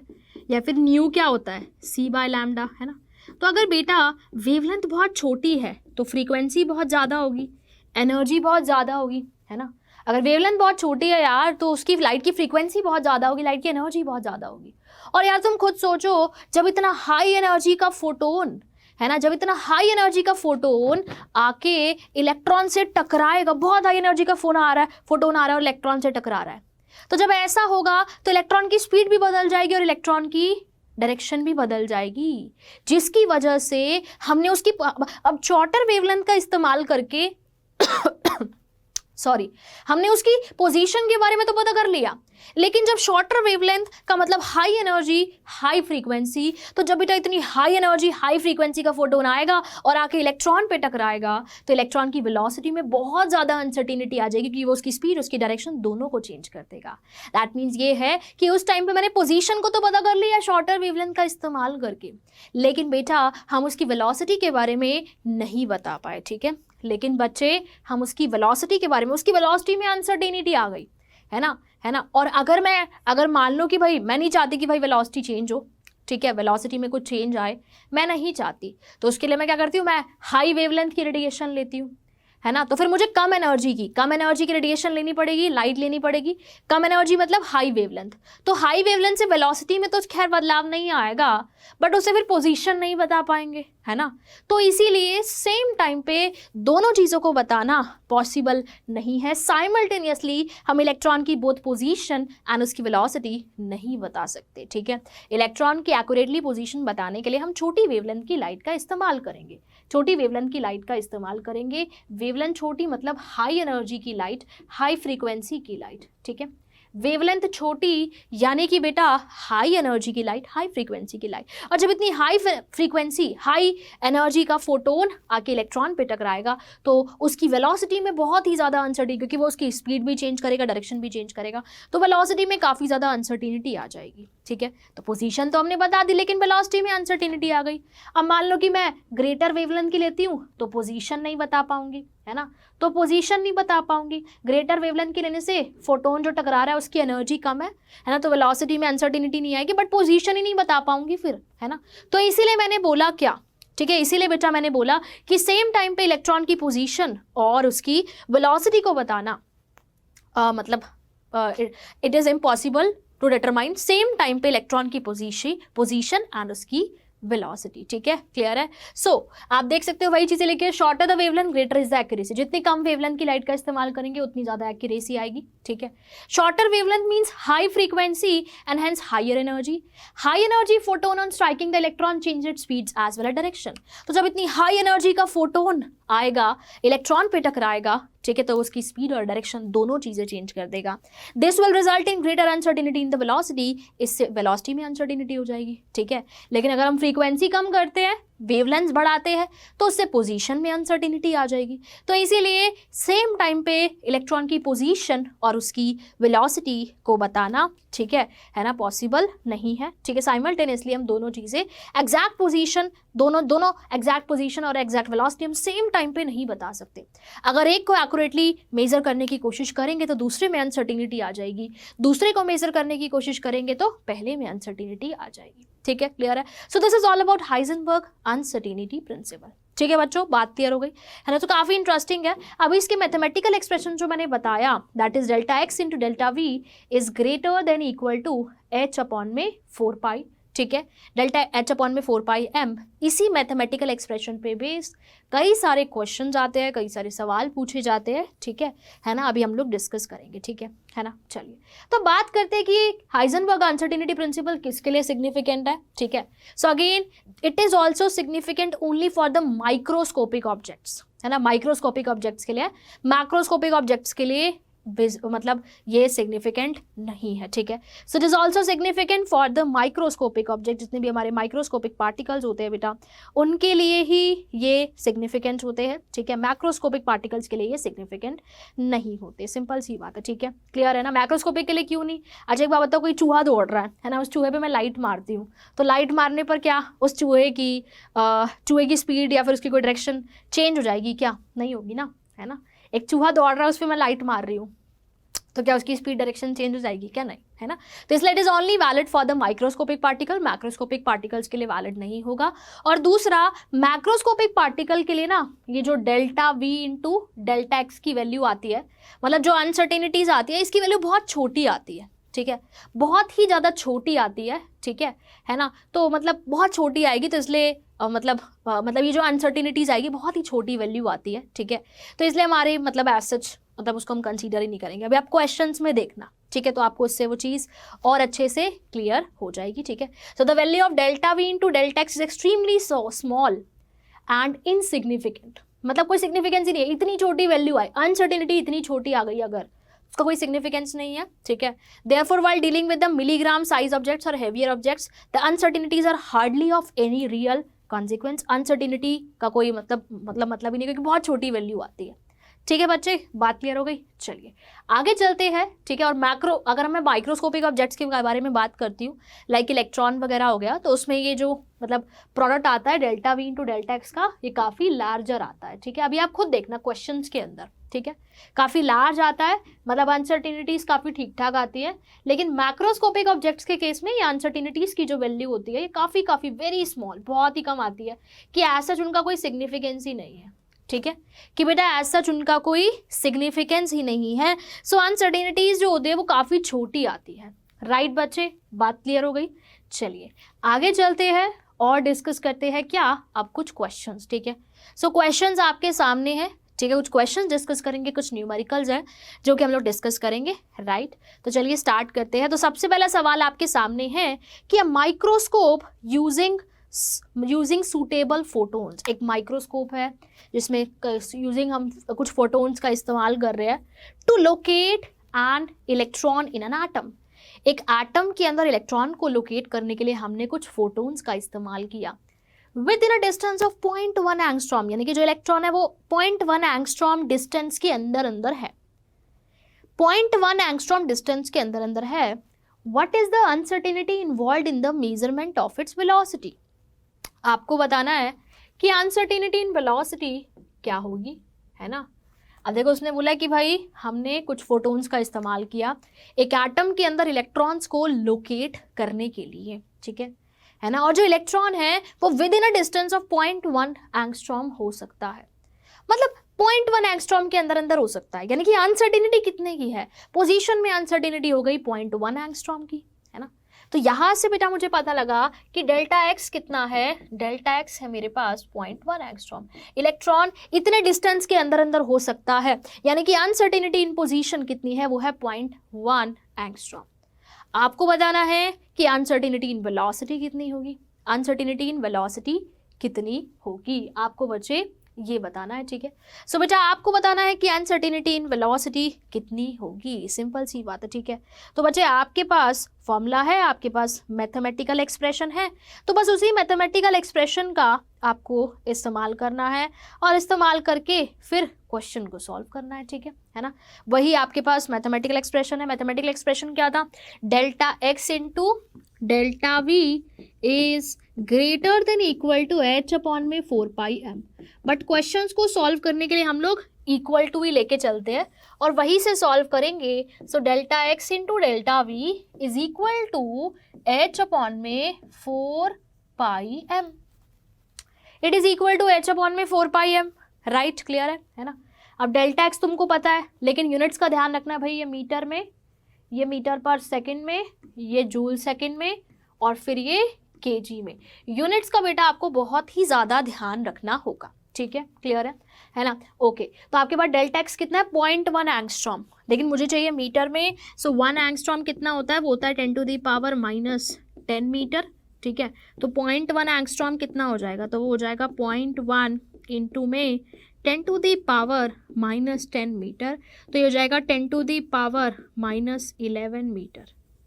या फिर न्यू क्या होता है, c/λ, है ना। तो अगर बेटा वेवलेंथ बहुत छोटी है तो फ्रीक्वेंसी बहुत ज़्यादा होगी, एनर्जी बहुत ज़्यादा होगी, है ना। अगर वेवलेंथ बहुत छोटी है यार तो उसकी लाइट की फ्रीक्वेंसी बहुत ज़्यादा होगी, लाइट की एनर्जी बहुत ज़्यादा होगी। और यार तुम खुद सोचो, जब इतना हाई एनर्जी का फोटोन, है ना, जब इतना हाई एनर्जी का फोटोन आके इलेक्ट्रॉन से टकराएगा, बहुत हाई एनर्जी का फोटोन आ रहा है और इलेक्ट्रॉन से टकरा रहा है, तो जब ऐसा होगा तो इलेक्ट्रॉन की स्पीड भी बदल जाएगी और इलेक्ट्रॉन की डायरेक्शन भी बदल जाएगी, जिसकी वजह से हमने उसकी अब शॉर्टर वेवलेंथ का इस्तेमाल करके हमने उसकी पोजीशन के बारे में तो पता कर लिया, लेकिन जब शॉर्टर वेवलेंथ का मतलब हाई एनर्जी हाई फ्रीक्वेंसी, तो जब बेटा इतनी हाई एनर्जी हाई फ्रीक्वेंसी का फोटोन आएगा और आके इलेक्ट्रॉन पे टकराएगा, तो इलेक्ट्रॉन की वेलोसिटी में बहुत ज़्यादा अनसर्टिनिटी आ जाएगी, क्योंकि वो उसकी स्पीड उसकी डायरेक्शन दोनों को चेंज कर देगा। दैट मीन्स ये है कि उस टाइम पे मैंने पोजीशन को तो पता कर लिया शॉर्टर वेवलेंथ का इस्तेमाल करके, लेकिन बेटा हम उसकी वेलोसिटी के बारे में नहीं बता पाए, ठीक है। लेकिन बच्चे हम उसकी वेलोसिटी के बारे में, उसकी वेलोसिटी में अनसर्टेनिटी आ गई, है ना। और अगर मान लो कि भाई मैं नहीं चाहती कि भाई वेलोसिटी चेंज हो, ठीक है, वेलोसिटी में कुछ चेंज आए, मैं नहीं चाहती, तो उसके लिए मैं क्या करती हूँ, मैं हाई वेवलेंथ की रेडिएशन लेती हूँ, है ना। तो फिर मुझे कम एनर्जी की रेडिएशन लेनी पड़ेगी, लाइट लेनी पड़ेगी। कम एनर्जी मतलब हाई वेवलेंथ। तो हाई वेवलेंथ से वेलोसिटी में तो खैर बदलाव नहीं आएगा, बट उसे फिर पोजीशन नहीं बता पाएंगे, है ना। तो इसीलिए सेम टाइम पे दोनों चीज़ों को बताना पॉसिबल नहीं है। साइमल्टेनियसली हम इलेक्ट्रॉन की बोथ पोजीशन एंड उसकी वेलोसिटी नहीं बता सकते, ठीक है। इलेक्ट्रॉन की एक्यूरेटली पोजीशन बताने के लिए हम छोटी वेवलेंथ की लाइट का इस्तेमाल करेंगे, छोटी वेवलेंथ की लाइट का इस्तेमाल करेंगे। वेवलेंथ छोटी मतलब हाई एनर्जी की लाइट, हाई फ्रीक्वेंसी की लाइट, ठीक है। वेवलेंथ छोटी यानी कि बेटा हाई एनर्जी की लाइट, हाई फ्रीक्वेंसी की लाइट। और जब इतनी हाई फ्रीक्वेंसी, हाई एनर्जी का फोटोन आके इलेक्ट्रॉन पे टकराएगा तो उसकी वेलोसिटी में बहुत ही ज़्यादा अनसर्टिनिटी, क्योंकि वो उसकी स्पीड भी चेंज करेगा, डायरेक्शन भी चेंज करेगा, तो वेलोसिटी में काफ़ी ज़्यादा अनसर्टिनिटी आ जाएगी, ठीक है। तो पोजीशन तो हमने बता दी, लेकिन वेलोसिटी में अनसर्टिनिटी आ गई। अब मान लो कि मैं ग्रेटर वेवलेंथ की लेती हूँ तो पोजीशन नहीं बता पाऊंगी, है ना। तो पोजीशन नहीं बता पाऊंगी। ग्रेटर वेवलेंथ के लेने से फोटोन जो टकरा रहा है उसकी एनर्जी कम है ना, तो वेलोसिटी में अनसर्टिनिटी नहीं आएगी, बट पोजीशन ही नहीं बता पाऊंगी फिर, है ना। तो इसीलिए मैंने बोला क्या, ठीक है, इसीलिए बेटा मैंने बोला कि सेम टाइम पे इलेक्ट्रॉन की पोजीशन और उसकी वेलोसिटी को बताना मतलब it is impossible to determine same time पे इलेक्ट्रॉन की पोजीशन एंड उसकी वेलोसिटी, ठीक है, क्लियर है। सो आप देख सकते हो वही चीजें लिखी, shorter the wavelength greater is the accuracy. जितनी कम वेवलेंथ की लाइट का इस्तेमाल करेंगे उतनी ज्यादा एक्यूरेसी आएगी, ठीक है। Shorter wavelength means high frequency and hence higher energy. High energy photon on striking the electron change its speeds as well as direction. तो जब इतनी हाई एनर्जी का फोटोन आएगा, इलेक्ट्रॉन पे टकराएगा, ठीक है, तो उसकी स्पीड और डायरेक्शन दोनों चीजें चेंज कर देगा। This will result in greater uncertainty in the velocity. इससे वेलोसिटी में अनसर्टिनिटी हो जाएगी, ठीक है। लेकिन अगर हम फ्रीक्वेंसी कम करते हैं, वेवलेंथ बढ़ाते हैं, तो उससे पोजीशन में अनसर्टिनिटी आ जाएगी। तो इसीलिए सेम टाइम पे इलेक्ट्रॉन की पोजीशन और उसकी वेलोसिटी को बताना, ठीक है ना, पॉसिबल नहीं है, ठीक है। साइमल्टेनियसली हम दोनों चीज़ें एग्जैक्ट पोजीशन, दोनों एग्जैक्ट पोजीशन और एग्जैक्ट वेलोसिटी हम सेम टाइम पे नहीं बता सकते। अगर एक को एक्यूरेटली मेजर करने की कोशिश करेंगे तो दूसरे में अनसर्टिनिटी आ जाएगी, दूसरे को मेजर करने की कोशिश करेंगे तो पहले में अनसर्टिनिटी आ जाएगी, ठीक है, क्लियर है। So this is all about Heisenberg uncertainty principle, ठीक है बच्चों, बात क्लियर हो गई है ना। तो काफी इंटरेस्टिंग है। अभी इसके मैथमेटिकल एक्सप्रेशन जो मैंने बताया, that is delta x into delta v is greater than equal to h upon में 4 पाई, ठीक है, डेल्टा एच अपॉन में 4 पाई एम। इसी मैथमेटिकल एक्सप्रेशन पे बेस्ड कई सारे क्वेश्चन आते हैं, कई सारे सवाल पूछे जाते हैं, ठीक है ना। अभी हम लोग डिस्कस करेंगे, ठीक है ना। चलिए तो बात करते हैं कि हाइजेनबर्ग अनसर्टिनिटी प्रिंसिपल किसके लिए सिग्निफिकेंट है, ठीक है। So again it is also significant only for the microscopic objects, है ना। माइक्रोस्कोपिक ऑब्जेक्ट्स के लिए, मैक्रोस्कोपिक ऑब्जेक्ट्स के लिए मतलब ये सिग्निफिकेंट नहीं है, ठीक है। सो it is also significant for the microscopic object. जितने भी हमारे माइक्रोस्कोपिक पार्टिकल्स होते हैं बेटा, उनके लिए ही ये सिग्निफिकेंट होते हैं, ठीक है। मैक्रोस्कोपिक पार्टिकल्स के लिए ये सिग्निफिकेंट नहीं होते, सिंपल सी बात है, ठीक है, क्लियर है ना। मैक्रोस्कोपिक के लिए क्यों नहीं? अच्छा एक बात बताओ, कोई चूहा दौड़ रहा है ना, उस चूहे पे मैं लाइट मारती हूँ, तो लाइट मारने पर क्या उस चूहे की स्पीड या फिर उसकी कोई डायरेक्शन चेंज हो जाएगी? क्या नहीं होगी ना, है ना। एक चूहा दौड़ रहा है, उस पर मैं लाइट मार रही हूँ, तो क्या उसकी स्पीड डायरेक्शन चेंज हो जाएगी? क्या नहीं, है ना। तो इसलिए it is only valid for the microscopic particle, macroscopic particles के लिए वैलिड नहीं होगा। और दूसरा, मैक्रोस्कोपिक पार्टिकल के लिए ना ये जो delta we into delta x की वैल्यू आती है, मतलब जो अनसर्टेनिटीज आती है, इसकी वैल्यू बहुत छोटी आती है, ठीक है, बहुत ही ज़्यादा छोटी आती है, ठीक है ना। तो मतलब बहुत छोटी आएगी, तो इसलिए मतलब ये जो अनसर्टेनिटीज आएगी बहुत ही छोटी वैल्यू आती है, ठीक है। तो इसलिए हमारे मतलब एज सच मतलब उसको हम कंसीडर ही नहीं करेंगे। अभी आप क्वेश्चंस में देखना, ठीक है, तो आपको इससे वो चीज़ और अच्छे से क्लियर हो जाएगी, ठीक है। So the value of delta we into delta X is extremely small and insignificant. मतलब कोई सिग्निफिकेंस ही नहीं है, इतनी छोटी वैल्यू आई, अनसर्टेनिटी इतनी छोटी आ गई अगर, उसका कोई सिग्निफिकेंस नहीं है, ठीक है। Therefore while dealing with the milligram size objects और heavier objects the uncertainties are hardly of any real consequence. Uncertainty का कोई मतलब ही नहीं, क्योंकि बहुत छोटी वैल्यू आती है, ठीक है बच्चे, बात क्लियर हो गई। चलिए आगे चलते हैं, ठीक है। और मैक्रो, अगर मैं माइक्रोस्कोपिक ऑब्जेक्ट्स के बारे में बात करती हूँ, लाइक इलेक्ट्रॉन वगैरह हो गया, तो उसमें ये जो मतलब प्रोडक्ट आता है delta we into delta x का, ये काफ़ी लार्जर आता है, ठीक है। अभी आप खुद देखना क्वेश्चंस के अंदर, ठीक है, काफ़ी लार्ज आता है, मतलब अनसर्टिनिटीज़ काफ़ी ठीक ठाक आती है। लेकिन मैक्रोस्कोपिक ऑब्जेक्ट्स के केस में ये अनसर्टिनिटीज़ की जो वैल्यू होती है, ये काफ़ी वेरी स्मॉल, बहुत ही कम आती है, कि ऐसा उनका कोई सिग्निफिकेंस ही नहीं है, ठीक है, कि बेटा ऐसा उनका कोई सिग्निफिकेंस ही नहीं है। सो अनसर्टेनिटीज जो होती है वो काफ़ी छोटी आती है। राइट बच्चे, बात क्लियर हो गई। चलिए आगे चलते हैं और डिस्कस करते हैं क्या, अब कुछ क्वेश्चंस। ठीक है, सो क्वेश्चंस आपके सामने हैं। ठीक है, कुछ क्वेश्चंस डिस्कस करेंगे, कुछ न्यूमेरिकल्स हैं जो कि हम लोग डिस्कस करेंगे। राइट, तो चलिए स्टार्ट करते हैं। तो सबसे पहला सवाल आपके सामने है कि a microscope using suitable photons. एक माइक्रोस्कोप है जिसमें यूजिंग हम कुछ फोटोन्स का इस्तेमाल कर रहे हैं to locate an electron in an atom. एक एटम के अंदर इलेक्ट्रॉन को लोकेट करने के लिए हमने कुछ फोटोन्स का इस्तेमाल किया with in a distance of 0.1 angstrom, यानी कि जो इलेक्ट्रॉन है वो 0.1 एंगस्ट्रॉम डिस्टेंस के अंदर अंदर है। 0.1 एंगस्ट्रॉम डिस्टेंस के अंदर अंदर है। What is the uncertainty involved in the measurement of its velocity. आपको बताना है कि अनसर्टेनिटी इन वेलोसिटी क्या होगी, है ना। अब देखो उसने बोला कि भाई हमने कुछ फोटोन्स का इस्तेमाल किया एक एटम के अंदर इलेक्ट्रॉन्स को लोकेट करने के लिए। ठीक है ना, और जो इलेक्ट्रॉन है वो with in a distance of 0.1 angstrom हो सकता है, मतलब 0.1 एंगस्ट्रॉम के अंदर अंदर हो सकता है। यानी कि अनसर्टेनिटी कितने की है, पोजीशन में अनसर्टेनिटी हो गई 0.1 एंगस्ट्रॉम की, है ना। तो यहां से बेटा मुझे पता लगा कि डेल्टा एक्स कितना है, डेल्टा एक्स है मेरे पास 0.1 एंगस्ट्रॉम। इलेक्ट्रॉन इतने डिस्टेंस के अंदर अंदर हो सकता है, यानी कि अनसर्टेनिटी इन पोजीशन कितनी है, वो है 0.1 एंगस्ट्रॉम। आपको बताना है कि अनसर्टेनिटी इन वेलोसिटी कितनी होगी, अनसर्टेनिटी इन वेलोसिटी कितनी होगी, आपको बच्चे ये बताना है। ठीक है, सो बेटा आपको बताना है कि अनसर्टेनिटी इन वेलोसिटी कितनी होगी, सिंपल सी बात है। ठीक है, तो बच्चे आपके पास फॉर्मूला है, आपके पास मैथमेटिकल एक्सप्रेशन है, तो बस उसी मैथमेटिकल एक्सप्रेशन का आपको इस्तेमाल करना है और इस्तेमाल करके फिर क्वेश्चन को सॉल्व करना है। ठीक है ना, वही आपके पास मैथमेटिकल एक्सप्रेशन है। मैथमेटिकल एक्सप्रेशन क्या था, delta x into delta v is greater than equal to h upon में 4πm। बट क्वेश्चंस को सॉल्व करने के लिए हम लोग इक्वल टू ही लेके चलते हैं और वही से सॉल्व करेंगे। So delta x into delta v is equal to h upon में 4πm। It is equal to h upon में 4πm। राइट, क्लियर है ना। अब डेल्टा एक्स तुमको पता है, लेकिन यूनिट्स का ध्यान रखना है भाई, ये मीटर में, ये मीटर पर सेकंड में, ये जूल सेकंड में और फिर ये केजी में। यूनिट्स का बेटा आपको बहुत ही ज़्यादा ध्यान रखना होगा। ठीक है, क्लियर है ना। ओके, तो आपके पास डेल्टा एक्स कितना है, 0.1 एंगस्ट्रॉम, लेकिन मुझे चाहिए मीटर में। सो 1 एंगस्ट्रॉम कितना होता है, वो होता है 10⁻⁻10 मीटर। ठीक है, तो 0.1 एंगस्ट्रॉम कितना हो जाएगा, तो वो हो जाएगा 0.1 इंटू में 10⁻⁻10 मीटर, तो ये हो जाएगा 10⁻⁻11 मीटर।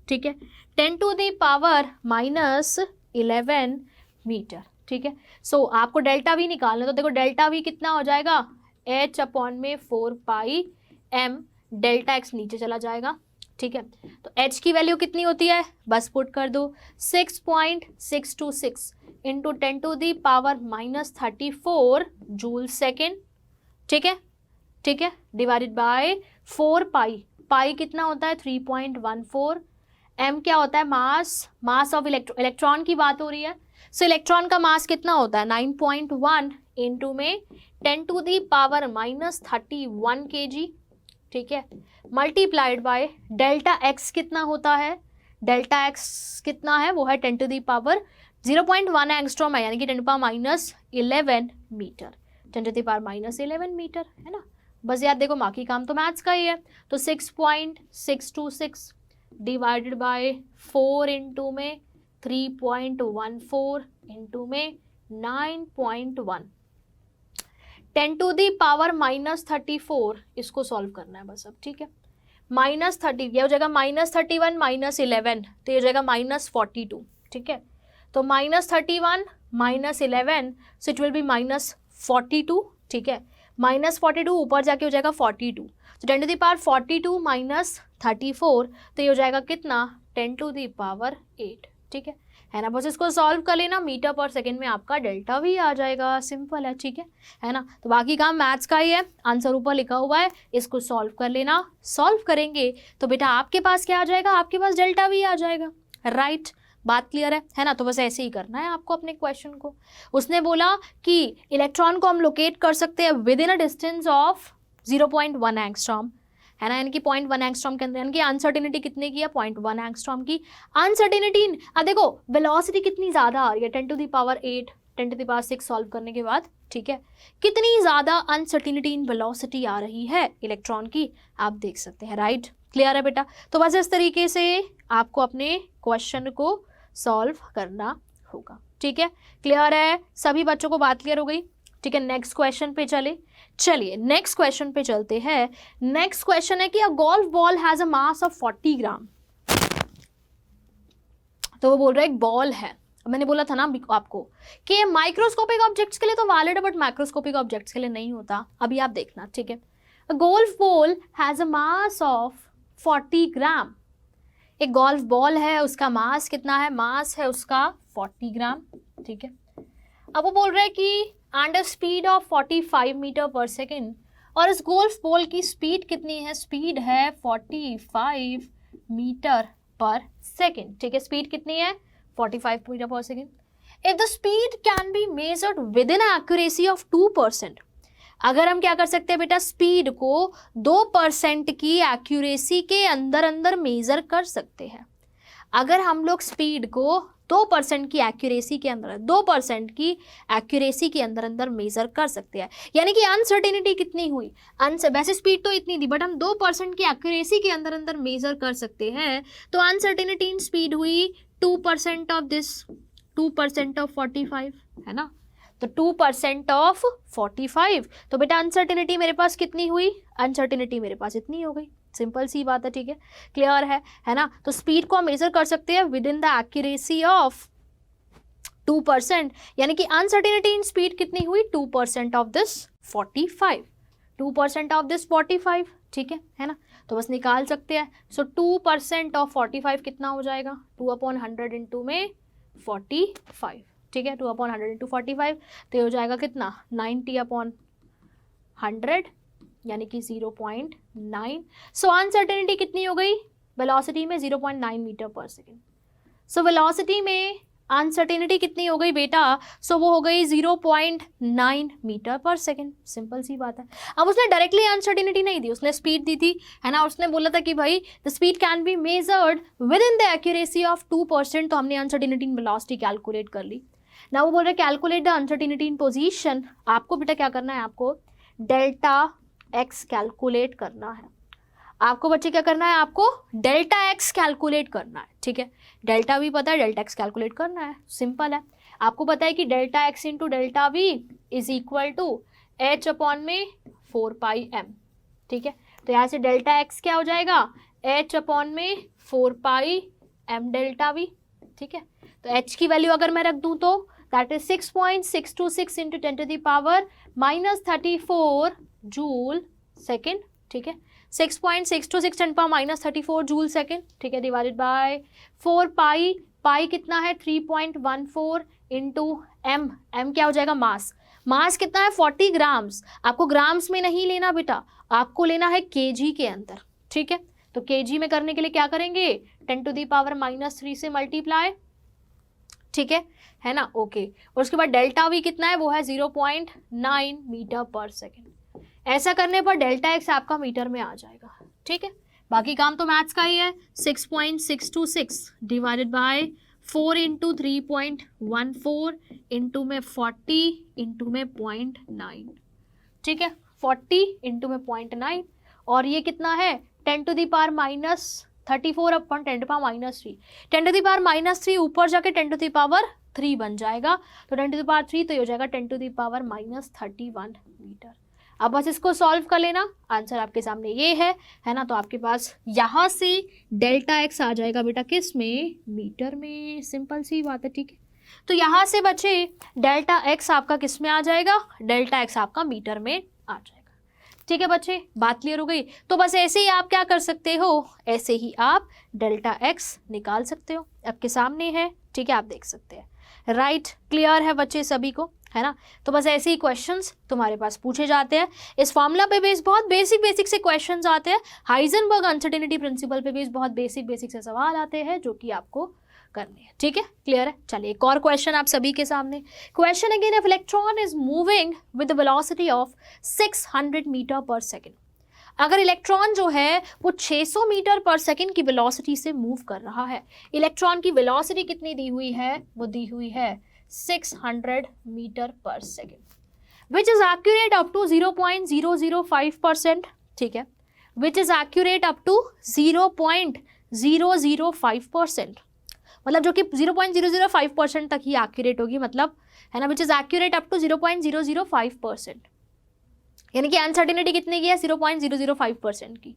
ठीक है, 10⁻⁻11 मीटर। ठीक है, सो आपको डेल्टा वी निकालना, तो देखो डेल्टा वी कितना हो जाएगा, एच अपॉन में 4πm, डेल्टा एक्स नीचे चला जाएगा। ठीक है, तो एच की वैल्यू कितनी होती है, बस पुट कर दो 6.626 इंटू 10⁻⁻34 जूल सेकेंड। ठीक है, ठीक है, डिवाइडेड बाय 4π, पाई कितना होता है 3.14, एम क्या होता है, मास ऑफ इलेक्ट्रॉन की बात हो रही है। सो इलेक्ट्रॉन का मास कितना होता है 9.1 इंटू में 10⁻31 kg। ठीक है, मल्टीप्लाइड बाय डेल्टा एक्स कितना होता है, डेल्टा एक्स कितना है, वो है 10⁻0.1 एंगस्ट्रॉम है, यानी कि 10⁻11 मीटर, 10⁻11 मीटर, है ना। बस याद देखो, बाकी काम तो मैथ्स का ही है। तो 6.626 डिवाइडेड बाय 4 इंटू में 3.14 इंटू में 9.1, 10⁻⁻34, इसको सॉल्व करना है बस अब। ठीक है, -30, यह हो जाएगा -31 -11, तो ये हो जाएगा -42। ठीक है, तो -31 -11, सो इट विल बी -42। ठीक है, -42 ऊपर जाके हो जाएगा 42, तो 10⁻42 -34, तो ये हो जाएगा कितना 10⁸। ठीक है ना। बस इसको सॉल्व कर लेना, मीटर पर सेकंड में आपका डेल्टा भी आ जाएगा, सिंपल है। ठीक है ना, तो बाकी काम मैथ्स का ही है, आंसर ऊपर लिखा हुआ है, इसको सॉल्व कर लेना। सॉल्व करेंगे तो बेटा आपके पास क्या आ जाएगा, आपके पास डेल्टा भी आ जाएगा। राइट, बात क्लियर है ना? तो बस ऐसे ही करना है आपको अपने क्वेश्चन को। उसने बोला कि इलेक्ट्रॉन को हम लोकेट कर सकते हैं with in a distance of 0.1 angstrom, है ना, यानी कि 0.1 एंगस्ट्रॉम के अंदर, यानी कि अनसर्टेनिटी कितने की है? 0.1 एंगस्ट्रॉम की अनसर्टेनिटी। अब देखो वेलोसिटी कितनी ज़्यादा आ रही है, 10⁸, 10⁶ सॉल्व करने के बाद, ठीक है, कितनी ज़्यादा अनसर्टेनिटी इन वेलोसिटी आ रही है इलेक्ट्रॉन की, आप देख सकते हैं, राइट? क्लियर है बेटा? तो बस इस तरीके से आपको अपने क्वेश्चन को सॉल्व करना होगा, ठीक है? क्लियर है सभी बच्चों को? बात क्लियर हो गई? ठीक है, नेक्स्ट क्वेश्चन पे चलिए नेक्स्ट क्वेश्चन पे चलते हैं। नेक्स्ट क्वेश्चन है कि अ golf ball has a mass of 40 ग्राम। तो वो बोल रहा है एक बॉल है, मैंने बोला था ना आपको कि माइक्रोस्कोपिक ऑब्जेक्ट्स के लिए तो वैलिड है बट माइक्रोस्कोपिक ऑब्जेक्ट्स के लिए नहीं होता। अभी आप देखना, ठीक है? अ golf ball has a mass of 40 ग्राम। एक गोल्फ बॉल है, उसका मास कितना है? मास है उसका 40 ग्राम, ठीक है? अब वो बोल रहे हैं कि and a speed of 45 metre पर सेकेंड, और इस गोल्फ बॉल की स्पीड कितनी है? स्पीड है 45 मीटर पर सेकेंड, ठीक है? स्पीड कितनी है? 45 मीटर पर second. If the speed can be measured with in accuracy of 2%, अगर हम क्या कर सकते हैं बेटा? स्पीड को 2% की एक्यूरेसी के अंदर अंदर मेजर कर सकते हैं। अगर हम लोग स्पीड को 2% की एक्यूरेसी के अंदर 2% की एक्यूरेसी के अंदर अंदर मेजर कर सकते हैं, यानी कि अनसर्टेनिटी कितनी हुई? वैसे स्पीड तो इतनी थी बट हम 2% की एक्यूरेसी के अंदर अंदर मेजर कर सकते हैं, तो अनसर्टेनिटी इन स्पीड हुई 2% ऑफ दिस, 2% ऑफ 45, है ना? तो 2% ऑफ 45, तो बेटा अनसर्टेनिटी मेरे पास कितनी हुई? अनसर्टेनिटी मेरे पास इतनी हो गई, सिंपल सी बात है, ठीक है? क्लियर है ना? तो स्पीड को हम मेजर कर सकते हैं with in the accuracy of 2%, यानी कि अनसर्टेनिटी इन स्पीड कितनी हुई? 2% ऑफ दिस 45, 2% ऑफ दिस 45, ठीक है ना? तो बस निकाल सकते हैं। सो 2% ऑफ 45 कितना हो जाएगा? 2/100 इंटू में 45, ठीक है? 2/100 इंटू 45 तो ये हो जाएगा कितना? 90/100, यानी कि 0.9। सो अनसर्टेनिटी कितनी हो गई? वेलोसिटी में 0.9 मीटर पर सेकेंड। सो वेलोसिटी में अनसर्टेनिटी कितनी हो गई बेटा? सो वो हो गई 0.9 मीटर पर सेकेंड, सिंपल सी बात है। अब उसने डायरेक्टली अनसर्टेनिटी नहीं दी, उसने स्पीड दी थी, है ना? उसने बोला था कि भाई the speed can be measured with in the accuracy of 2%, तो हमने अनसर्टेनिटी इन वेलोसिटी कैलकुलेट कर ली ना। वो बोल रहे calculate the uncertainty in position. आपको बेटा क्या करना है? आपको डेल्टा एक्स कैलकुलेट करना है। आपको बच्चे क्या करना है? आपको डेल्टा एक्स कैलकुलेट करना है, ठीक है? डेल्टा वी पता है, डेल्टा एक्स कैलकुलेट करना है, सिंपल है। आपको पता है कि delta x into delta v is equal to h upon में 4πm, ठीक है? तो यहाँ से डेल्टा एक्स क्या हो जाएगा? एच अपॉन में 4πm डेल्टा वी, ठीक है? तो एच की वैल्यू अगर मैं रख दूँ तो that is 6.626 into 10⁻34 joule second, ठीक है? 6.626 10⁻34 जूल सेकेंड, ठीक है? डिवाइडेड बाय 4 पाई कितना है? 3.14 इंटू एम, एम क्या हो जाएगा? मास। मास कितना है? 40 ग्राम्स। आपको ग्राम्स में नहीं लेना बेटा, आपको लेना है केजी के अंदर, ठीक है? तो केजी में करने के लिए क्या करेंगे? 10⁻³ से मल्टीप्लाई, ठीक है ना? ओके। और उसके बाद डेल्टा वी कितना है? वो है 0.9 मीटर पर सेकेंड। ऐसा करने पर डेल्टा एक्स आपका मीटर में आ जाएगा, ठीक है? बाकी काम तो मैथ्स का ही है। 6.626 डिवाइडेड बाय 4 इंटू 3.14 इंटू में 40 इंटू में 0.9, ठीक है? 40 इंटू में 0.9, और ये कितना है? 10⁻34 अपन 10⁻3, 10⁻3 ऊपर जाके 10⁻3 बन जाएगा, तो 10⁻3 तो ये हो जाएगा 10⁻31 मीटर। अब बस इसको सॉल्व कर लेना, आंसर आपके सामने ये है ना? तो आपके पास यहाँ से डेल्टा एक्स आ जाएगा बेटा किस में? मीटर में, सिंपल सी बात है, ठीक है? तो यहाँ से बच्चे डेल्टा एक्स आपका किस में आ जाएगा? डेल्टा एक्स आपका मीटर में आ जाएगा, ठीक है बच्चे? बात क्लियर हो गई? तो बस ऐसे ही आप क्या कर सकते हो? ऐसे ही आप डेल्टा एक्स निकाल सकते हो, आपके सामने है, ठीक है? आप देख सकते हैं, राइट? क्लियर है बच्चे सभी को, है ना? तो बस ऐसे ही क्वेश्चंस तुम्हारे पास पूछे जाते हैं। इस फॉर्मूला पे बेस बहुत बेसिक से क्वेश्चंस आते हैं। हाइजेनबर्ग अनसर्टेनिटी प्रिंसिपल पे बेस बहुत बेसिक से सवाल आते हैं जो कि आपको करने हैं, ठीक है, क्लियर है। चलिए एक और क्वेश्चन आप सभी के सामने। Question again, if electron is moving with the velocity of 600 metre पर सेकेंड। अगर इलेक्ट्रॉन जो है वो 600 मीटर पर सेकेंड की वेलोसिटी से मूव कर रहा है, इलेक्ट्रॉन की वेलोसिटी कितनी दी हुई है, वो दी हुई है 600 मीटर पर second, which is accurate up to 0.005%, ठीक है, which is accurate up to 0.005%, मतलब जो कि 0.005% तक ही एक्यूरेट होगी, मतलब है ना, which is accurate up to 0.005%, यानी कि अनसर्टेनिटी कितनी की है, 0.005% की,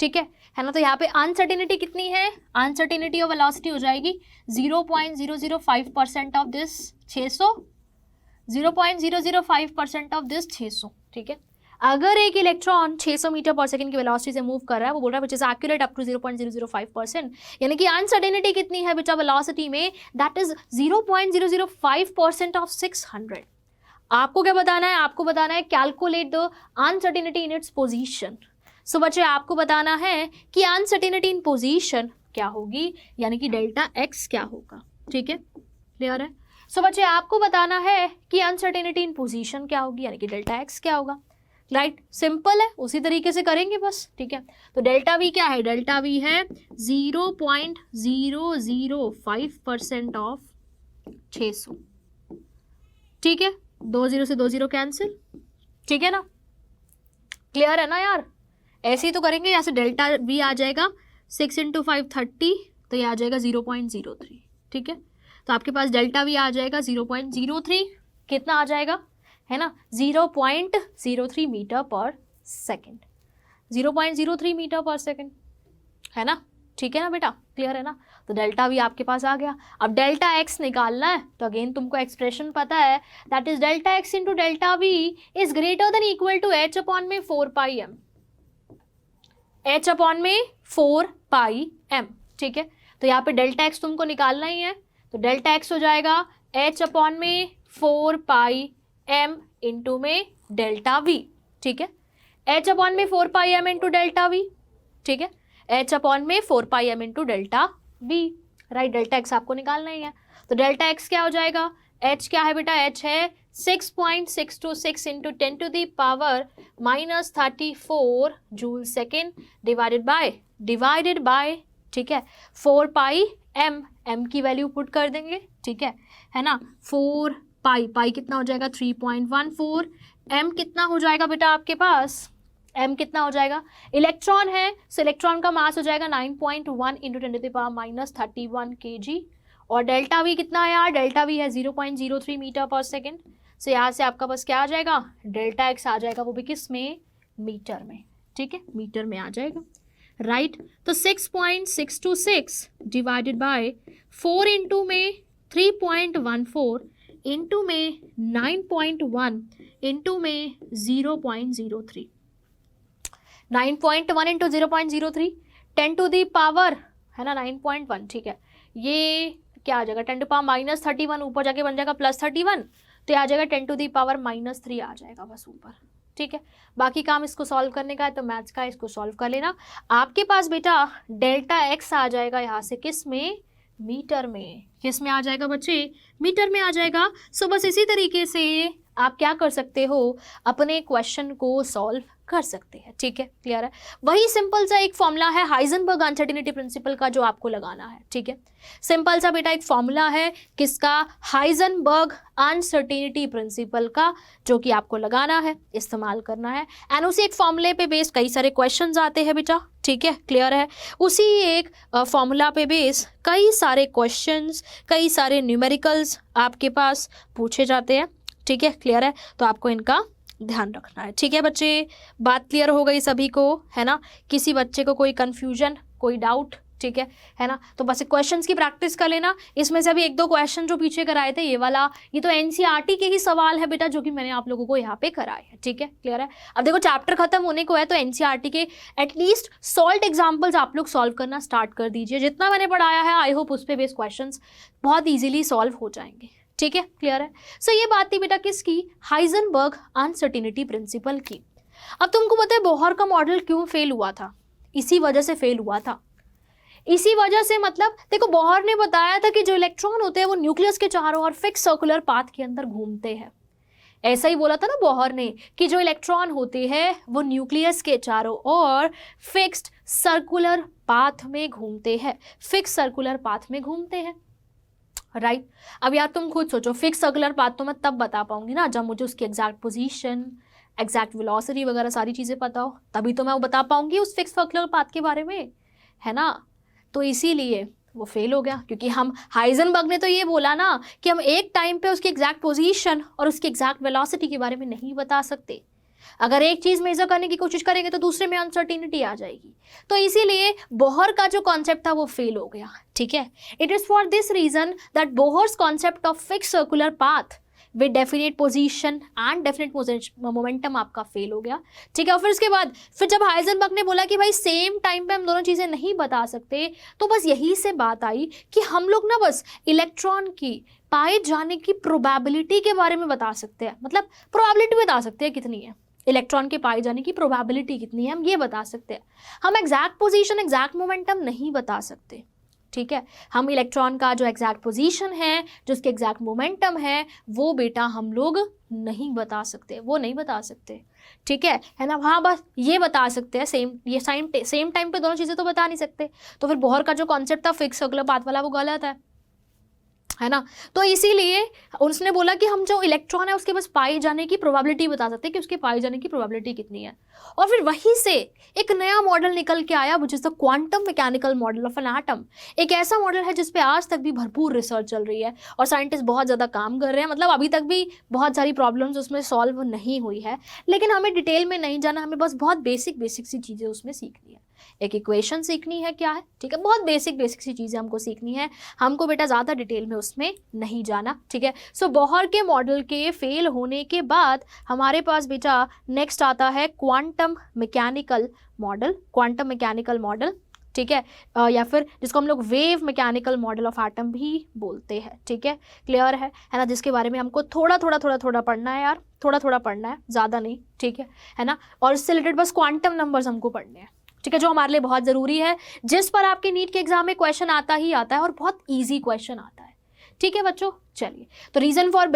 ठीक है ना। तो यहाँ पे अनसर्टेनिटी कितनी है, अनसर्टेनिटी ऑफ वेलोसिटी हो जाएगी 0.005% ऑफ दिस 600, 0.005% ऑफ दिस 600, ठीक है। अगर एक इलेक्ट्रॉन 600 मीटर पर सेकंड की वेलोसिटी से मूव कर रहा है, वो बोल रहा है which is accurate up to 0.005%, यानी कि अनसर्टेनिटी कितनी है बेटा वेलोसिटी में, दैट इज 0.005% ऑफ 600। आपको क्या बताना है, आपको बताना है calculate the uncertainty in its position. So बच्चे आपको बताना है कि अनसर्टेनिटी इन पोजीशन क्या होगी, यानी कि डेल्टा एक्स क्या होगा, ठीक है, क्लियर है। सो बच्चे आपको बताना है कि अनसर्टेनिटी इन पोजीशन क्या होगी, यानी कि डेल्टा एक्स क्या होगा, राइट, सिंपल है, उसी तरीके से करेंगे बस, ठीक है। तो डेल्टा वी क्या है, डेल्टा वी है 0.005% ऑफ 600, ठीक है, 20 से 20 कैंसिल, ठीक है ना, क्लियर है ना यार। ऐसे ही तो करेंगे, यहाँ से डेल्टा वी आ जाएगा 6 × 5 30, तो ये आ जाएगा 0.03, ठीक है। तो आपके पास डेल्टा वी आ जाएगा 0.03, कितना आ जाएगा, है ना, 0.03 मीटर पर सेकेंड, 0.03 मीटर पर सेकेंड, है ना, ठीक है ना बेटा, क्लियर है ना। तो डेल्टा वी आपके पास आ गया। अब डेल्टा एक्स निकालना है, तो अगेन तुमको एक्सप्रेशन पता है, that is delta x into delta v is greater than equal to h upon में 4πm, h अपॉन में 4πm, ठीक है। तो यहाँ पे डेल्टा एक्स तुमको निकालना ही है, तो डेल्टा एक्स हो जाएगा h अपॉन में 4πm इंटू में डेल्टा वी, ठीक है, h अपॉन में 4πm इंटू डेल्टा वी, ठीक है, h अपॉन में 4πm into delta we, right, delta x आपको निकालना ही है। तो डेल्टा एक्स क्या हो जाएगा, h क्या है बेटा, h है 6.626 into 10⁻⁻34 joule second divided by, ठीक है, 4πm, m की वैल्यू पुट कर देंगे, ठीक है ना, 4π कितना हो जाएगा 3.14, m कितना हो जाएगा बेटा आपके पास, m कितना हो जाएगा, इलेक्ट्रॉन है, सो इलेक्ट्रॉन का मास हो जाएगा 9.1 इंटू 10⁻31 kg, और डेल्टा वी कितना है यार, डेल्टा वी है 0.03 मीटर पर सेकेंड। सो यहाँ से आपका बस क्या आ जाएगा, डेल्टा एक्स आ जाएगा, वो भी किस में, मीटर में, ठीक है, मीटर में आ जाएगा, राइट। तो 6.626 डिवाइडेड बाय 4 इंटू में 3.14 इंटू में 9.1 इंटू में 0.03, 9.1 इंटू 0.03, 10 टू दी पावर, है ना, 9.1, ठीक है, ये क्या आ जाएगा 10 टू पावर -31, ऊपर जाके बन जाएगा +31, तो आ जाएगा 10 टू दी पावर -3 आ जाएगा बस ऊपर, ठीक है। बाकी काम इसको सॉल्व करने का है, तो मैथ्स का इसको सॉल्व कर लेना। आपके पास बेटा डेल्टा एक्स आ जाएगा यहाँ से किस में, मीटर में, किस में आ जाएगा बच्चे, मीटर में आ जाएगा। सो बस इसी तरीके से आप क्या कर सकते हो, अपने क्वेश्चन को सॉल्व कर सकते हैं, ठीक है, क्लियर है। वही सिंपल सा एक फॉर्मूला है हाइजेनबर्ग अनसर्टेनिटी प्रिंसिपल का, जो आपको लगाना है, ठीक है, सिंपल सा बेटा एक फॉर्मूला है किसका, हाइजेनबर्ग अनसर्टेनिटी प्रिंसिपल का, जो कि आपको लगाना है, इस्तेमाल करना है, एंड उसी एक फॉर्मूले पे बेस कई सारे क्वेश्चंस आते हैं बेटा, ठीक है, क्लियर है। उसी एक फॉर्मूला पे बेस कई सारे क्वेश्चंस, कई सारे न्यूमेरिकल्स आपके पास पूछे जाते हैं, ठीक है, क्लियर है। तो आपको इनका ध्यान रखना है, ठीक है बच्चे, बात क्लियर हो गई सभी को, है ना, किसी बच्चे को कोई कंफ्यूजन, कोई डाउट, ठीक है ना, तो बस क्वेश्चंस की प्रैक्टिस कर लेना। इसमें से अभी एक दो क्वेश्चन जो पीछे कराए थे, ये वाला, ये तो एनसीईआरटी के ही सवाल है बेटा, जो कि मैंने आप लोगों को यहाँ पे कराए हैं, ठीक है, क्लियर है। अब देखो चैप्टर खत्म होने को है, तो एनसीईआरटी के एटलीस्ट सॉल्ट एग्जाम्पल्स आप लोग सॉल्व करना स्टार्ट कर दीजिए। जितना मैंने पढ़ाया है आई होप उस पर बेस्ड क्वेश्चन बहुत ईजिली सॉल्व हो जाएंगे, ठीक है, क्लियर है। सो ये बात थी बेटा किसकी, हाइजेनबर्ग अनसर्टेनिटी प्रिंसिपल की। अब तुमको पता है बोहर का मॉडल क्यों फेल हुआ था, इसी वजह से फेल हुआ था। इसी वजह से मतलब देखो बोहर ने बताया था कि जो इलेक्ट्रॉन होते हैं वो न्यूक्लियस के चारों ओर फिक्स सर्कुलर पाथ के अंदर घूमते हैं। ऐसा ही बोला था ना बोहर ने कि जो इलेक्ट्रॉन होते हैं वो न्यूक्लियस के चारों ओर फिक्स्ड सर्कुलर पाथ में घूमते हैं, फिक्स सर्कुलर पाथ में घूमते हैं, राइट। अब यार तुम खुद सोचो, फिक्स सर्कुलर पाथ तो मैं तब बता पाऊंगी ना जब मुझे उसकी एग्जैक्ट पोजीशन, एग्जैक्ट वेलोसिटी वगैरह सारी चीजें पता हो, तभी तो मैं वो बता पाऊंगी उस फिक्स सर्कुलर पाथ के बारे में, है ना। तो इसीलिए वो फेल हो गया, क्योंकि हम हाइजेनबर्ग ने तो ये बोला ना कि हम एक टाइम पे उसकी एग्जैक्ट पोजीशन और उसकी एग्जैक्ट वेलोसिटी के बारे में नहीं बता सकते। अगर एक चीज मेजर करने की कोशिश करेंगे तो दूसरे में अनसर्टिनिटी आ जाएगी। तो इसीलिए बोहर का जो कॉन्सेप्ट था वो फेल हो गया, ठीक है। It is for this reason that Bohr's concept of fix circular path with definite position and definite momentum आपका फेल हो गया, ठीक है। और फिर उसके बाद फिर जब हाइजेनबर्ग ने बोला कि भाई सेम टाइम पे हम दोनों चीजें नहीं बता सकते, तो बस यही से बात आई कि हम लोग ना बस इलेक्ट्रॉन की पाए जाने की प्रोबेबिलिटी के बारे में बता सकते हैं, मतलब प्रोबेबिलिटी बता सकते हैं कितनी है, इलेक्ट्रॉन के पाए जाने की प्रोबेबिलिटी कितनी है, हम ये बता सकते हैं। हम एग्जैक्ट पोजीशन, एग्जैक्ट मोमेंटम नहीं बता सकते, ठीक है। हम इलेक्ट्रॉन का जो एग्जैक्ट पोजीशन है, जो उसके एग्जैक्ट मोमेंटम है, वो बेटा हम लोग नहीं बता सकते, वो नहीं बता सकते, ठीक है ना। हाँ बस ये बता सकते हैं सेम टाइम पे दोनों चीज़ें तो बता नहीं सकते। तो फिर बोहर का जो कॉन्सेप्ट था फिक्स सर्कुलर पाथ वाला वो गलत है ना। तो इसीलिए उसने बोला कि हम जो इलेक्ट्रॉन है उसके बस पाए जाने की प्रोबेबिलिटी बता सकते हैं कि उसके पाए जाने की प्रोबेबिलिटी कितनी है। और फिर वहीं से एक नया मॉडल निकल के आया which is the quantum mechanical model of N atom. एक ऐसा मॉडल है जिस पे आज तक भी भरपूर रिसर्च चल रही है और साइंटिस्ट बहुत ज़्यादा काम कर रहे हैं, मतलब अभी तक भी बहुत सारी प्रॉब्लम्स उसमें सॉल्व नहीं हुई है, लेकिन हमें डिटेल में नहीं जाना, हमें बस बहुत बेसिक सी चीज़ें उसमें सीखनी है। एक इक्वेशन सीखनी है क्या है, ठीक है, बहुत बेसिक सी चीज़ें हमको सीखनी है, हमको बेटा ज़्यादा डिटेल में उसमें नहीं जाना, ठीक है। सो बोहर के मॉडल के फेल होने के बाद हमारे पास बेटा नेक्स्ट आता है quantum mechanical model, quantum mechanical model, ठीक है, या फिर जिसको हम लोग wave mechanical model of atom भी बोलते हैं, ठीक है, क्लियर है ना, जिसके बारे में हमको थोड़ा पढ़ना है यार, थोड़ा पढ़ना है, ज़्यादा नहीं, ठीक है ना। और इससे रिलेटेड बस क्वांटम नंबर्स हमको पढ़ने हैं, ठीक है, जो हमारे लिए बहुत ज़रूरी है, जिस पर आपके नीट के एग्जाम में क्वेश्चन आता ही आता है और बहुत ईजी क्वेश्चन आता है, ठीक है बच्चों। चलिए, तो reason for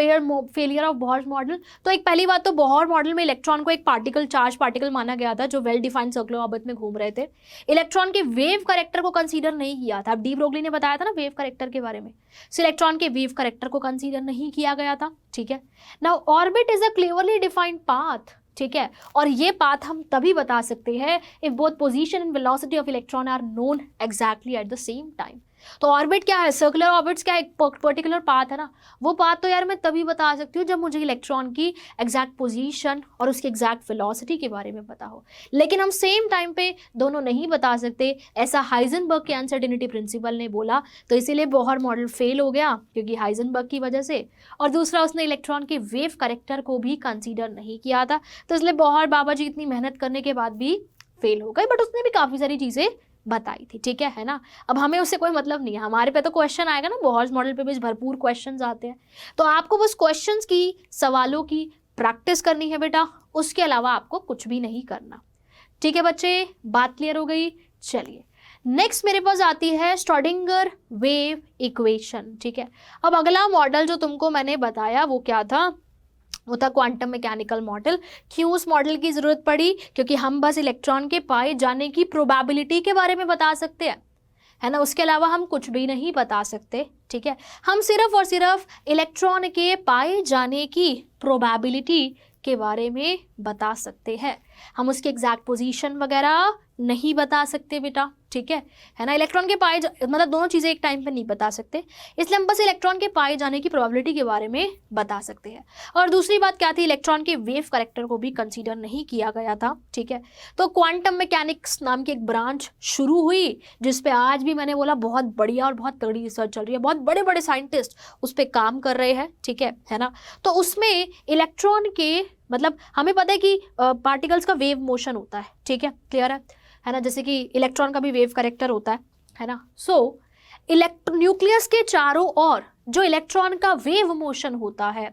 failure of Bohr model, तो एक पहली बात तो बोहर मॉडल में इलेक्ट्रॉन को एक चार्ज पार्टिकल माना गया था जो वेल डिफाइंड सर्कुलर ऑर्बिट में घूम रहे थे। इलेक्ट्रॉन के वेव करेक्टर को कंसीडर नहीं किया था। अब डी ब्रोगली ने बताया था ना वेव करेक्टर के बारे में, इलेक्ट्रॉन के वेव करेक्टर को कंसीडर नहीं किया गया था, ठीक है। Now orbit is a clearly defined path, ठीक है, और ये पाथ हम तभी बता सकते हैं if both position and velocity of electron are known exactly at the same time. तो ऑर्बिट क्या है, सर्कुलर ऑर्बिट्स क्या है, एक पर्टिकुलर पाथ है ना, वो पाथ तो यार मैं तभी बता सकती हूँ जब मुझे इलेक्ट्रॉन की एग्जैक्ट पोजीशन और उसकी एग्जैक्ट वेलोसिटी के बारे में पता हो, लेकिन हम सेम टाइम पे दोनों नहीं बता सकते, ऐसा हाइजेनबर्ग के अनसर्टेनिटी प्रिंसिपल ने बोला। तो इसीलिए बोहर मॉडल फेल हो गया क्योंकि हाइजेनबर्ग की वजह से, और दूसरा उसने इलेक्ट्रॉन के वेव करेक्टर को भी कंसीडर नहीं किया था, तो इसलिए बोहर बाबा जी इतनी मेहनत करने के बाद भी फेल हो गए, बट उसने भी काफ़ी सारी चीज़ें बताई थी, ठीक है ना। अब हमें उससे कोई मतलब नहीं है, हमारे पे तो क्वेश्चन आएगा ना, बोहर मॉडल पे भी भरपूर क्वेश्चंस आते हैं, तो आपको बस क्वेश्चंस की, सवालों की प्रैक्टिस करनी है बेटा, उसके अलावा आपको कुछ भी नहीं करना, ठीक है बच्चे, बात क्लियर हो गई। चलिए नेक्स्ट मेरे पास आती है श्रोडिंगर वेव इक्वेशन, ठीक है। अब अगला मॉडल जो तुमको मैंने बताया वो क्या था, वो था क्वांटम मैकेनिकल मॉडल। क्यों उस मॉडल की ज़रूरत पड़ी, क्योंकि हम बस इलेक्ट्रॉन के पाए जाने की प्रोबेबिलिटी के बारे में बता सकते हैं, है ना, उसके अलावा हम कुछ भी नहीं बता सकते, ठीक है। हम सिर्फ और सिर्फ इलेक्ट्रॉन के पाए जाने की प्रोबेबिलिटी के बारे में बता सकते हैं, हम उसकी एग्जैक्ट पोजीशन वगैरह नहीं बता सकते बेटा, ठीक है ना। इलेक्ट्रॉन के पाए मतलब दोनों चीज़ें एक टाइम पे नहीं बता सकते, इसलिए हम बस इलेक्ट्रॉन के पाए जाने की प्रोबेबिलिटी के बारे में बता सकते हैं। और दूसरी बात क्या थी, इलेक्ट्रॉन के वेव करेक्टर को भी कंसीडर नहीं किया गया था, ठीक है। तो क्वांटम मैकेनिक्स नाम की एक ब्रांच शुरू हुई जिस पे आज भी मैंने बोला बहुत बढ़िया और बहुत तगड़ी रिसर्च चल रही है, बहुत बड़े बड़े साइंटिस्ट उस पर काम कर रहे हैं, ठीक है ना। तो उसमें इलेक्ट्रॉन के मतलब हमें पता है कि पार्टिकल्स का वेव मोशन होता है, ठीक है, क्लियर है ना, जैसे कि इलेक्ट्रॉन का भी वेव करेक्टर होता है ना। सो न्यूक्लियस के चारों ओर जो इलेक्ट्रॉन का वेव मोशन होता है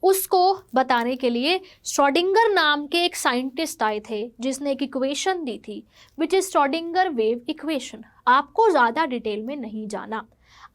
उसको बताने के लिए श्रोडिंगर नाम के एक साइंटिस्ट आए थे जिसने एक इक्वेशन दी थी which is Schrodinger wave equation. आपको ज़्यादा डिटेल में नहीं जाना,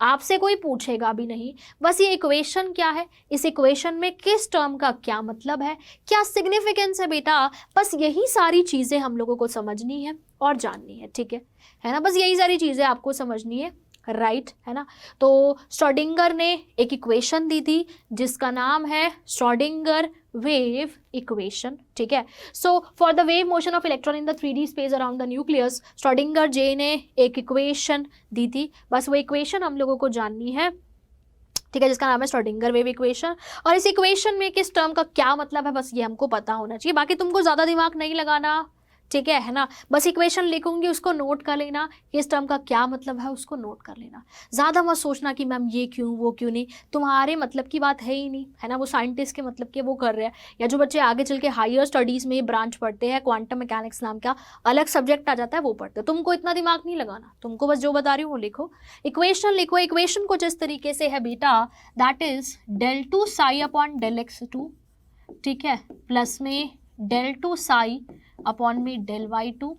आपसे कोई पूछेगा भी नहीं, बस ये इक्वेशन क्या है, इस इक्वेशन में किस टर्म का क्या मतलब है, क्या सिग्निफिकेंस है बेटा, बस यही सारी चीज़ें हम लोगों को समझनी है और जाननी है। ठीक है ना, बस यही सारी चीज़ें आपको समझनी है, राइट है ना। तो श्रोडिंगर ने एक इक्वेशन दी थी जिसका नाम है श्रोडिंगर वेव इक्वेशन। ठीक है, so for the wave motion of electron in the 3D space around the nucleus, Schrodinger जे ने एक इक्वेशन दी थी, बस वो इक्वेशन हम लोगों को जाननी है। ठीक है, जिसका नाम है श्रोडिंगर वेव इक्वेशन। और इस इक्वेशन में किस टर्म का क्या मतलब है, बस ये हमको पता होना चाहिए, बाकी तुमको ज़्यादा दिमाग नहीं लगाना। ठीक है ना, बस इक्वेशन लिखूंगी उसको नोट कर लेना, किस टर्म का क्या मतलब है उसको नोट कर लेना। ज़्यादा मत सोचना कि मैम ये क्यों वो क्यों नहीं, तुम्हारे मतलब की बात है ही नहीं, है ना। वो साइंटिस्ट के मतलब के वो कर रहे हैं, या जो बच्चे आगे चल के हायर स्टडीज़ में ब्रांच पढ़ते हैं, क्वांटम मैकेनिक्स नाम का अलग सब्जेक्ट आ जाता है, वो पढ़ते हैं। तुमको इतना दिमाग नहीं लगाना, तुमको बस जो बता रही हूँ वो लिखो, इक्वेशन लिखो। इक्वेशन कुछ इस तरीके से है बेटा, दैट इज del 2 psi अपॉन del x2, ठीक है, प्लस में del 2 psi अपॉन में del y2,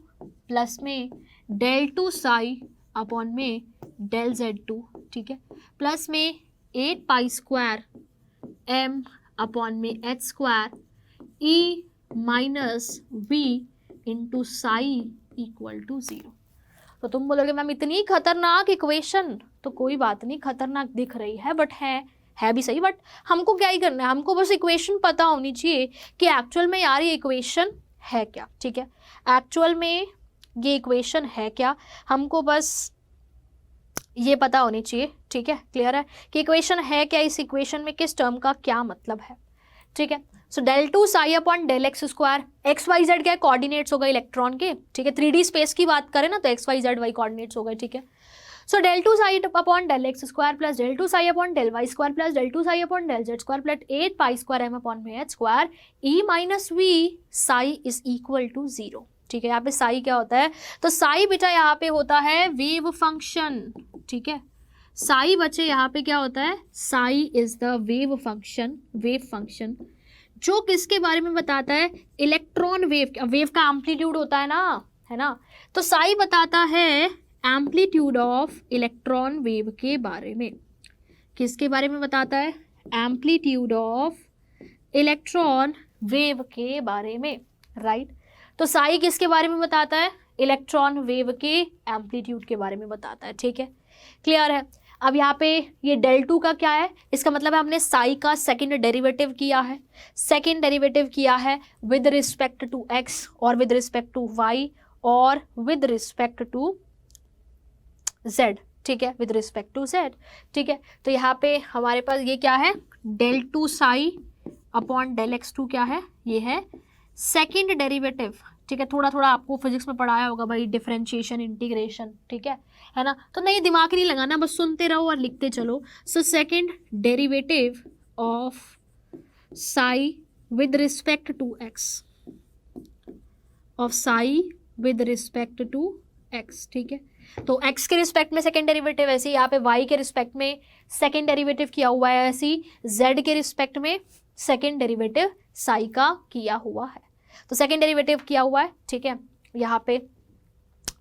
प्लस में del 2 psi अपॉन में del z2, ठीक है, प्लस में 8 पाई स्क्वायर m अपॉन में h square e minus v into psi equal to 0। तो तुम बोलोगे मैम इतनी खतरनाक इक्वेशन, तो कोई बात नहीं, खतरनाक दिख रही है बट है भी सही, बट हमको क्या ही करना है, हमको बस इक्वेशन पता होनी चाहिए कि एक्चुअल में यार ये इक्वेशन है क्या। ठीक है, एक्चुअल में ये इक्वेशन है क्या, हमको बस ये पता होनी चाहिए। ठीक है, क्लियर है कि इक्वेशन है क्या, इस इक्वेशन में किस टर्म का क्या मतलब है। ठीक है, सो del 2 psi अपॉन del x square, x y z क्या है, कोऑर्डिनेट्स हो गए इलेक्ट्रॉन के। ठीक है, 3D स्पेस की बात करें ना तो x y z y coordinates हो गए। ठीक है, सो del 2 psi अपॉन del x square plus del 2 psi अपॉन del y square plus del 2 psi अपॉन del z square plus 8 pi square m अपॉन में h square e minus v psi is equal to 0। ठीक है, यहाँ पे साई क्या होता है, तो साई बेटा यहाँ पे होता है वेव फंक्शन। ठीक है, साई बच्चे यहाँ पे क्या होता है, Sai is the wave function जो किसके बारे में बताता है, इलेक्ट्रॉन वेव का एम्पलीट्यूड होता है ना, है ना। तो साई बताता है एम्पलीट्यूड ऑफ इलेक्ट्रॉन वेव के बारे में। किसके बारे में बताता है, एम्पलीट्यूड ऑफ इलेक्ट्रॉन वेव के बारे में, राइट। तो साई किसके बारे में बताता है, इलेक्ट्रॉन वेव के एम्पलीट्यूड के बारे में बताता है। ठीक है, क्लियर है। अब यहाँ पे ये del 2 का क्या है, इसका मतलब है हमने साई का सेकंड डेरिवेटिव किया है विद रिस्पेक्ट टू x और विद रिस्पेक्ट टू y और विद रिस्पेक्ट टू z। ठीक है, विद रिस्पेक्ट टू z। ठीक है, तो यहाँ पे हमारे पास ये क्या है, del 2 psi अपॉन del x2 क्या है, ये है सेकंड डेरिवेटिव। ठीक है, थोड़ा थोड़ा आपको फिजिक्स में पढ़ाया होगा भाई, डिफरेंशिएशन, इंटीग्रेशन। ठीक है ना, तो नहीं दिमाग नहीं लगाना, बस सुनते रहो और लिखते चलो। So second derivative of psi with respect to x, of psi with respect to x. ठीक है, तो x के रिस्पेक्ट में सेकेंड डेरिवेटिव, ऐसे यहाँ पे y के रिस्पेक्ट में सेकेंड डेरिवेटिव किया हुआ है, ऐसे ही z के रिस्पेक्ट में सेकेंड डेरिवेटिव साई का किया हुआ है। तो सेकेंड डेरिवेटिव किया हुआ है, ठीक है, यहाँ पे।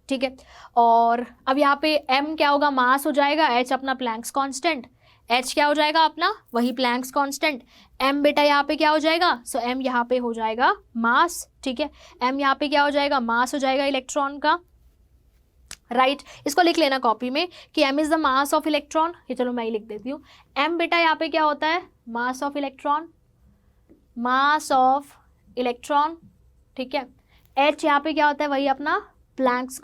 ठीक है, और अब यहाँ पे m क्या होगा, मास हो जाएगा, h अपना प्लैंक्स कांस्टेंट, h क्या हो जाएगा अपना वही प्लैंक्स कांस्टेंट, m बेटा यहाँ पे क्या हो जाएगा, सो m यहाँ पे हो जाएगा मास। ठीक है, m यहाँ पे क्या हो जाएगा, मास हो जाएगा इलेक्ट्रॉन का, राइट। इसको लिख लेना कॉपी में कि m is the mass of electron, ये चलो मैं ही लिख देती हूँ। m बेटा यहाँ पे क्या होता है, मास ऑफ इलेक्ट्रॉन, ठीक है। h यहाँ पे क्या होता है, वही अपना प्लैंक्स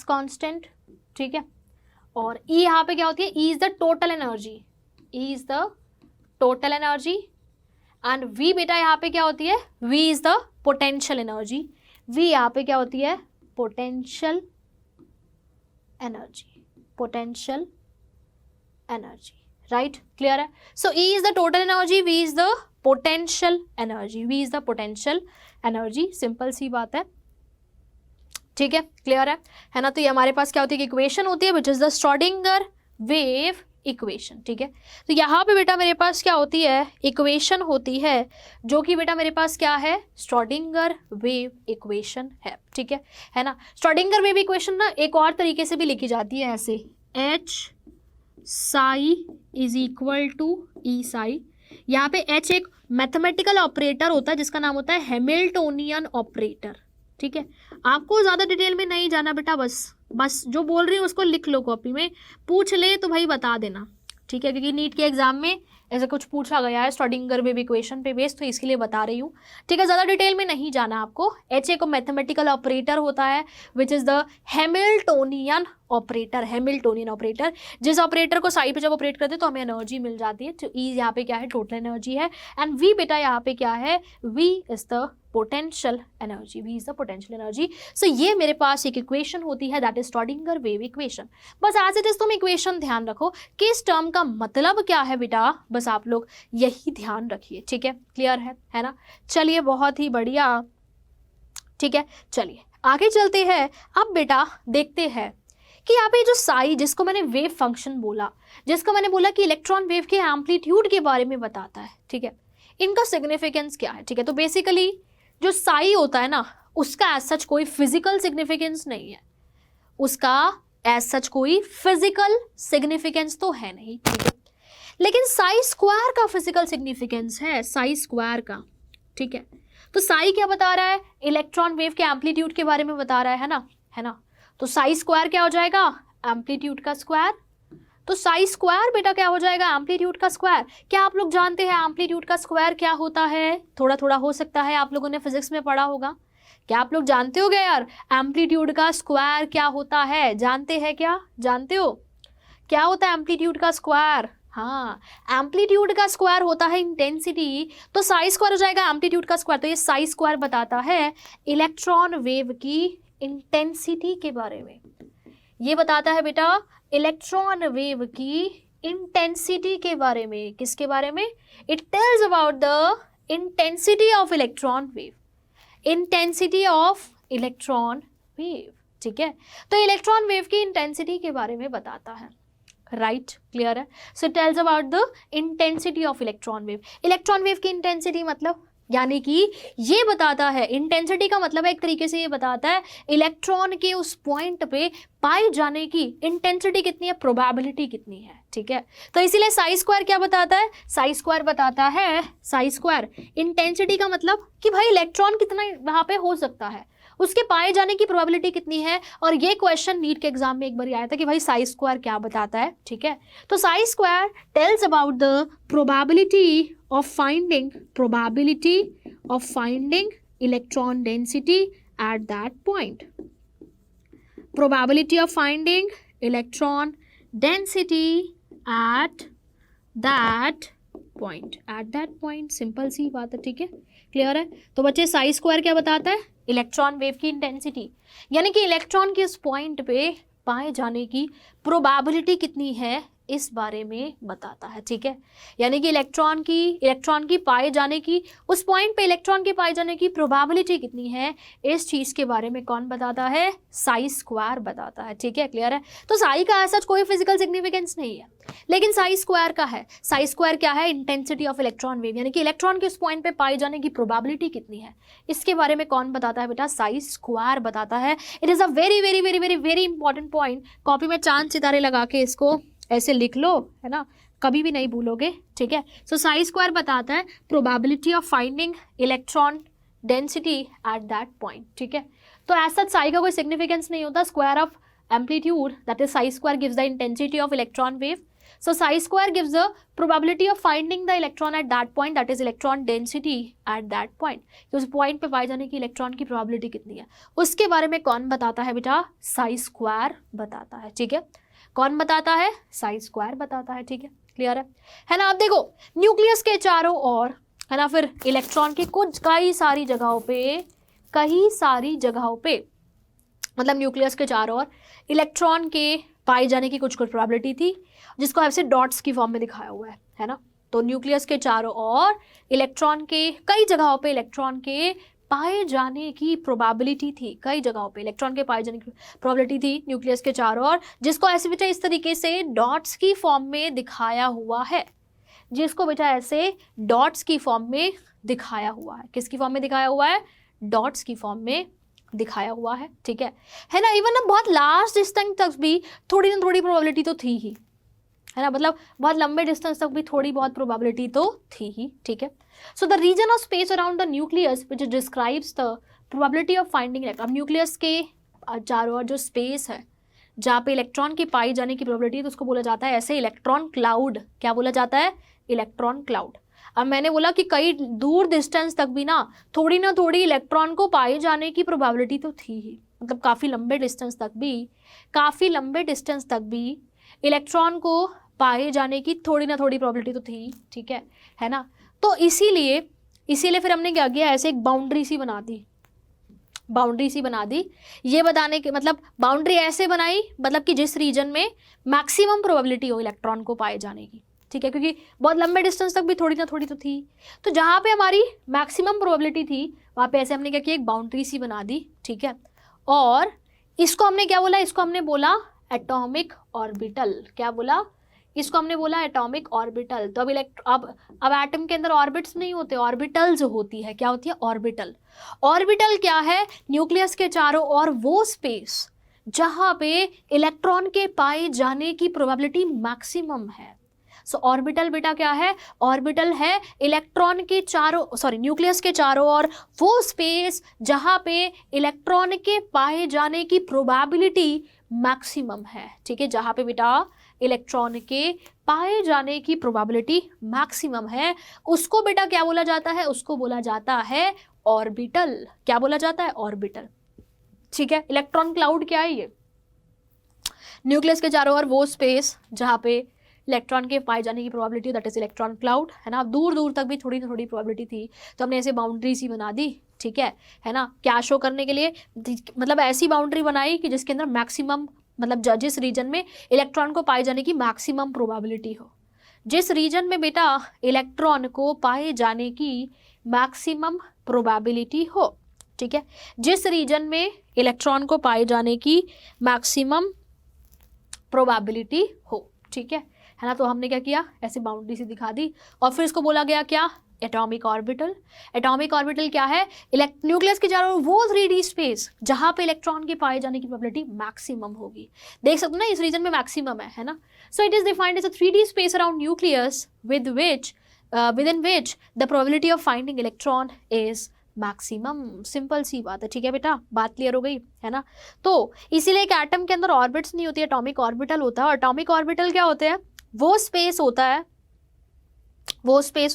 कांस्टेंट, ठीक है। और E यहाँ पे क्या होती है, E is the total energy, and V बेटा यहाँ पे क्या होती है, V is the potential energy, V यहाँ पे क्या होती है, पोटेंशियल एनर्जी, राइट, क्लियर है। So E is the total energy, V is the potential energy, simple सी बात है। ठीक है, क्लियर है ना। तो ये हमारे पास क्या होती है, इक्वेशन होती है which is the Schrodinger wave equation, ठीक है। तो यहाँ पे बेटा मेरे पास क्या होती है, इक्वेशन होती है, जो कि बेटा मेरे पास क्या है, श्रोडिंगर वेव इक्वेशन है, ठीक है ना। श्रोडिंगर वेव इक्वेशन ना एक और तरीके से भी लिखी जाती है ऐसे, H psi is equal to E psi। यहाँ पे H एक मैथमेटिकल ऑपरेटर होता है जिसका नाम होता है हैमिल्टोनियन ऑपरेटर, ठीक है। आपको ज़्यादा डिटेल में नहीं जाना बेटा, बस जो बोल रही हूँ उसको लिख लो कॉपी में, पूछ ले तो भाई बता देना, ठीक है, क्योंकि नीट के एग्जाम में ऐसा कुछ पूछा गया है श्रोडिंगर वेव इक्वेशन पे बेस, तो इसके लिए बता रही हूँ, ठीक है। ज़्यादा डिटेल में नहीं जाना आपको। H एक मैथमेटिकल ऑपरेटर होता है which is the Hamiltonian operator, जिस ऑपरेटर को साई पे जब ऑपरेट करते हैं तो हमें एनर्जी मिल जाती है। तो E यहाँ पे क्या है, टोटल एनर्जी है, एंड V बेटा यहाँ पे क्या है, V is the potential energy, so ये मेरे पास एक इक्वेशन होती है, that is Schrodinger wave equation. बस एज इट इज तुम इक्वेशन ध्यान रखो कि इस टर्म का मतलब क्या है बेटा, बस आप लोग यही ध्यान रखिए, ठीक है, क्लियर है ना। चलिए बहुत ही बढ़िया, ठीक है, चलिए आगे चलते हैं। अब बेटा देखते हैं कि यहाँ पे जो साई, जिसको मैंने वेव फंक्शन बोला, जिसको मैंने बोला कि इलेक्ट्रॉन वेव के एम्पलीट्यूड के बारे में बताता है, ठीक है, इनका सिग्निफिकेंस क्या है, ठीक है। तो बेसिकली जो साई होता है ना, उसका एज सच कोई फिजिकल सिग्निफिकेंस नहीं है, उसका एज सच कोई फिजिकल सिग्निफिकेंस तो है नहीं, ठीक है, लेकिन साई स्क्वायर का फिजिकल सिग्निफिकेंस है, साई स्क्वायर का, ठीक है। तो साई क्या बता रहा है, इलेक्ट्रॉन वेव के एम्पलीट्यूड के बारे में बता रहा है ना। तो साई स्क्वायर क्या हो जाएगा, एम्पलीट्यूड का स्क्वायर। तो साई स्क्वायर बेटा क्या हो जाएगा, एम्पलीट्यूड का स्क्वायर। क्या आप लोग जानते हैं एम्पलीट्यूड का स्क्वायर क्या होता है, थोड़ा थोड़ा हो सकता है आप लोगों ने फिजिक्स में पढ़ा होगा, क्या आप लोग जानते हो यार एम्पलीट्यूड का स्क्वायर क्या होता है, जानते हैं क्या, जानते हो क्या होता है एम्पलीट्यूड का स्क्वायर? हाँ, एम्पलीट्यूड का स्क्वायर होता है इंटेंसिटी, तो साई स्क्वायर हो जाएगा एम्पलीट्यूड का स्क्वायर। तो ये साई स्क्वायर बताता है इलेक्ट्रॉन वेव की इंटेंसिटी के बारे में, ये बताता है बेटा इलेक्ट्रॉन वेव की इंटेंसिटी के बारे में। किसके बारे में? It tells about the intensity of electron wave, intensity of electron wave, ठीक है। तो इलेक्ट्रॉन वेव की इंटेंसिटी के बारे में बताता है, राइट, क्लियर है। So tells about the intensity of electron wave. Electron wave की इंटेंसिटी मतलब, यानी कि ये बताता है, इंटेंसिटी का मतलब है एक तरीके से ये बताता है इलेक्ट्रॉन के उस पॉइंट पे पाए जाने की इंटेंसिटी कितनी है, प्रोबेबिलिटी कितनी है, ठीक है। तो इसीलिए साई स्क्वायर क्या बताता है, साई स्क्वायर बताता है, साई स्क्वायर इंटेंसिटी का मतलब कि भाई इलेक्ट्रॉन कितना वहां पे हो सकता है, उसके पाए जाने की प्रोबेबिलिटी कितनी है। और ये क्वेश्चन नीट के एग्जाम में एक बार आया था कि भाई साई स्क्वायर क्या बताता है, ठीक है। तो Sai square tales about the probability of finding electron density at that point. Probability of finding electron density at that point, simple सी बात है, ठीक है, क्लियर है। तो बच्चे साई स्क्वायर क्या बताता है, इलेक्ट्रॉन वेव की इंटेंसिटी, यानी कि इलेक्ट्रॉन के इस पॉइंट पे पाए जाने की प्रोबेबिलिटी कितनी है इस बारे में बताता है, ठीक है। यानी कि इलेक्ट्रॉन की पाए जाने की, उस पॉइंट पे इलेक्ट्रॉन के पाए जाने की प्रोबेबिलिटी कितनी है, इस चीज़ के बारे में कौन बताता है, साई स्क्वायर बताता है, ठीक है, क्लियर है। तो साई का ऐसा कोई फिजिकल सिग्निफिकेंस नहीं है, लेकिन साई स्क्वायर का है। साई स्क्वायर क्या है, इंटेंसिटी ऑफ इलेक्ट्रॉन वेव, यानी कि इलेक्ट्रॉन के उस पॉइंट पे पाए जाने की प्रोबेबिलिटी कितनी है, इसके बारे में कौन बताता है बेटा, साई स्क्वायर बताता है। It is a very very very very very important point, copy में चांद सितारे लगा के इसको ऐसे लिख लो, है ना, कभी भी नहीं भूलोगे, ठीक है। सो साई स्क्वायर बताता है probability of finding electron density at that point, ठीक है। तो ऐसा साई का कोई सिग्निफिकेंस नहीं होता, square of amplitude that is Sai square gives the intensity of electron wave. So Sai square gives the probability of finding the electron at that point, that is electron density at that point, कि उस point पे पाए जाने की electron की probability कितनी है, उसके बारे में कौन बताता है बेटा, साई स्क्वायर बताता है, ठीक है। कौन बताता है, साई स्क्वायर बताता है, ठीक है, क्लियर है ना। आप देखो न्यूक्लियस के चारों ओर, है ना, फिर इलेक्ट्रॉन के कई सारी जगहों पे मतलब न्यूक्लियस के चारों ओर इलेक्ट्रॉन के पाए जाने की कुछ प्रोबेबिलिटी थी, जिसको ऐसे डॉट्स की फॉर्म में दिखाया हुआ है ना। तो न्यूक्लियस के चारों ओर इलेक्ट्रॉन के कई जगहों पे इलेक्ट्रॉन के पाए जाने की प्रोबेबिलिटी थी, कई जगहों पे इलेक्ट्रॉन के पाए जाने की प्रोबेबिलिटी थी न्यूक्लियस के चारों ओर, जिसको ऐसे बेटा इस तरीके से डॉट्स की फॉर्म में दिखाया हुआ है, जिसको बेटा ऐसे डॉट्स की फॉर्म में दिखाया हुआ है। किसकी फॉर्म में दिखाया हुआ है? डॉट्स की फॉर्म में दिखाया हुआ है, ठीक है ना। इवन ना बहुत लास्ट डिस्टेंस तक भी थोड़ी ना थोड़ी प्रोबेबिलिटी तो थी ही, है ना, मतलब बहुत लंबे डिस्टेंस तक भी थोड़ी बहुत प्रोबेबिलिटी तो थी ही, ठीक है। So the region of space around the nucleus which describes the probability of finding electron. Nucleus के चारों ओर जो स्पेस है जहाँ पे इलेक्ट्रॉन के पाए जाने की प्रोबेबिलिटी है, तो उसको बोला जाता है ऐसे इलेक्ट्रॉन क्लाउड। क्या बोला जाता है? Electron cloud. अब मैंने बोला कि कई दूर डिस्टेंस तक भी ना थोड़ी इलेक्ट्रॉन को पाए जाने की प्रोबेबिलिटी तो थी ही, मतलब काफ़ी लंबे डिस्टेंस तक भी इलेक्ट्रॉन को पाए जाने की थोड़ी ना थोड़ी प्रोबेबिलिटी तो थी, ठीक है ना। तो इसीलिए फिर हमने क्या किया, ऐसे एक बाउंड्री सी बना दी, ये बताने के मतलब बाउंड्री ऐसे बनाई, मतलब कि जिस रीजन में मैक्सिमम प्रोबेबिलिटी हो इलेक्ट्रॉन को पाए जाने की, ठीक है, क्योंकि बहुत लंबे डिस्टेंस तक भी थोड़ी ना थोड़ी तो थी। तो जहाँ पे हमारी मैक्सिमम प्रोबेबिलिटी थी वहाँ पे ऐसे हमने क्या किया, एक बाउंड्री सी बना दी, ठीक है। और इसको हमने क्या बोला? इसको हमने बोला एटॉमिक ऑर्बिटल। क्या बोला? इसको हमने बोला एटॉमिक ऑर्बिटल। तो अब एटम के अंदर ऑर्बिट्स नहीं होते, ऑर्बिटल्स होती है। क्या होती है? ऑर्बिटल। ऑर्बिटल क्या है? न्यूक्लियस के चारों ओर वो स्पेस जहाँ पे इलेक्ट्रॉन के पाए जाने की प्रोबेबिलिटी मैक्सिमम है। सो ऑर्बिटल बेटा क्या है? ऑर्बिटल है इलेक्ट्रॉन के न्यूक्लियस के चारों ओर वो स्पेस जहाँ पे इलेक्ट्रॉन के पाए जाने की प्रोबेबिलिटी मैक्सिमम है, ठीक है। जहाँ पे बेटा इलेक्ट्रॉन के पाए जाने की प्रोबेबिलिटी मैक्सिमम है, उसको बेटा क्या बोला जाता है? उसको बोला जाता है ऑर्बिटल। क्या बोला जाता है? ऑर्बिटल, ठीक है। इलेक्ट्रॉन क्लाउड क्या है? ये न्यूक्लियस के चारों ओर वो स्पेस जहाँ पे इलेक्ट्रॉन के पाए जाने की probability, that is electron cloud, है ना। दूर दूर तक भी थोड़ी ना थोड़ी प्रोबेबिलिटी थी, तो हमने ऐसे बाउंड्री सी बना दी, ठीक है ना। क्या शो करने के लिए? मतलब ऐसी बाउंड्री बनाई कि जिसके अंदर मैक्सिमम, मतलब जिस रीजन में इलेक्ट्रॉन को पाए जाने की मैक्सिमम प्रोबेबिलिटी हो, जिस रीजन में बेटा इलेक्ट्रॉन को पाए जाने की मैक्सिमम प्रोबेबिलिटी हो, ठीक है, जिस रीजन में इलेक्ट्रॉन को पाए जाने की मैक्सिमम प्रोबेबिलिटी हो, ठीक है ना। तो हमने क्या किया, ऐसे बाउंड्री से दिखा दी, और फिर इसको बोला गया क्या? Atomic orbital. एटॉमिक ऑर्बिटल क्या है? न्यूक्लियस के चारों वो 3D स्पेस जहां पे इलेक्ट्रॉन के पाए जाने की प्रोबेबिलिटी मैक्सिमम होगी। देख सकते हो ना, इस रीजन में मैक्सिमम है ना। So it is defined as a 3D space around nucleus within which the probability of finding electron is maximum. Simple सी बात है, ठीक है बेटा, बात क्लियर हो गई, है ना। तो इसीलिए एक एटम के अंदर ऑर्बिट्स नहीं होती, एटॉमिक ऑर्बिटल होता है। और एटॉमिक ऑर्बिटल क्या होते हैं? वो स्पेस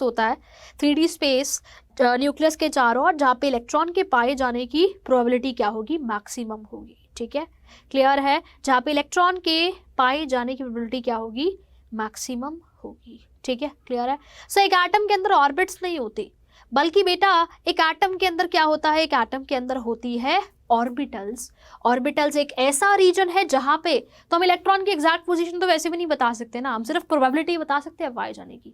होता है 3D स्पेस न्यूक्लियस के चारों ओर जहाँ पे इलेक्ट्रॉन के पाए जाने की प्रोबेबिलिटी क्या होगी? मैक्सिमम होगी, ठीक है, क्लियर है। जहाँ पे इलेक्ट्रॉन के पाए जाने की प्रोबेबिलिटी क्या होगी? मैक्सिमम होगी, ठीक है, क्लियर है। सो एक एटम के अंदर ऑर्बिट्स नहीं होती, बल्कि बेटा एक एटम के अंदर क्या होता है? एक एटम के अंदर होती है ऑर्बिटल्स। ऑर्बिटल्स एक ऐसा रीजन है जहां पे, तो हम इलेक्ट्रॉन की एग्जैक्ट पोजीशन तो वैसे भी नहीं बता सकते ना, हम सिर्फ प्रोबेबिलिटी बता सकते हैं पाए जाने की,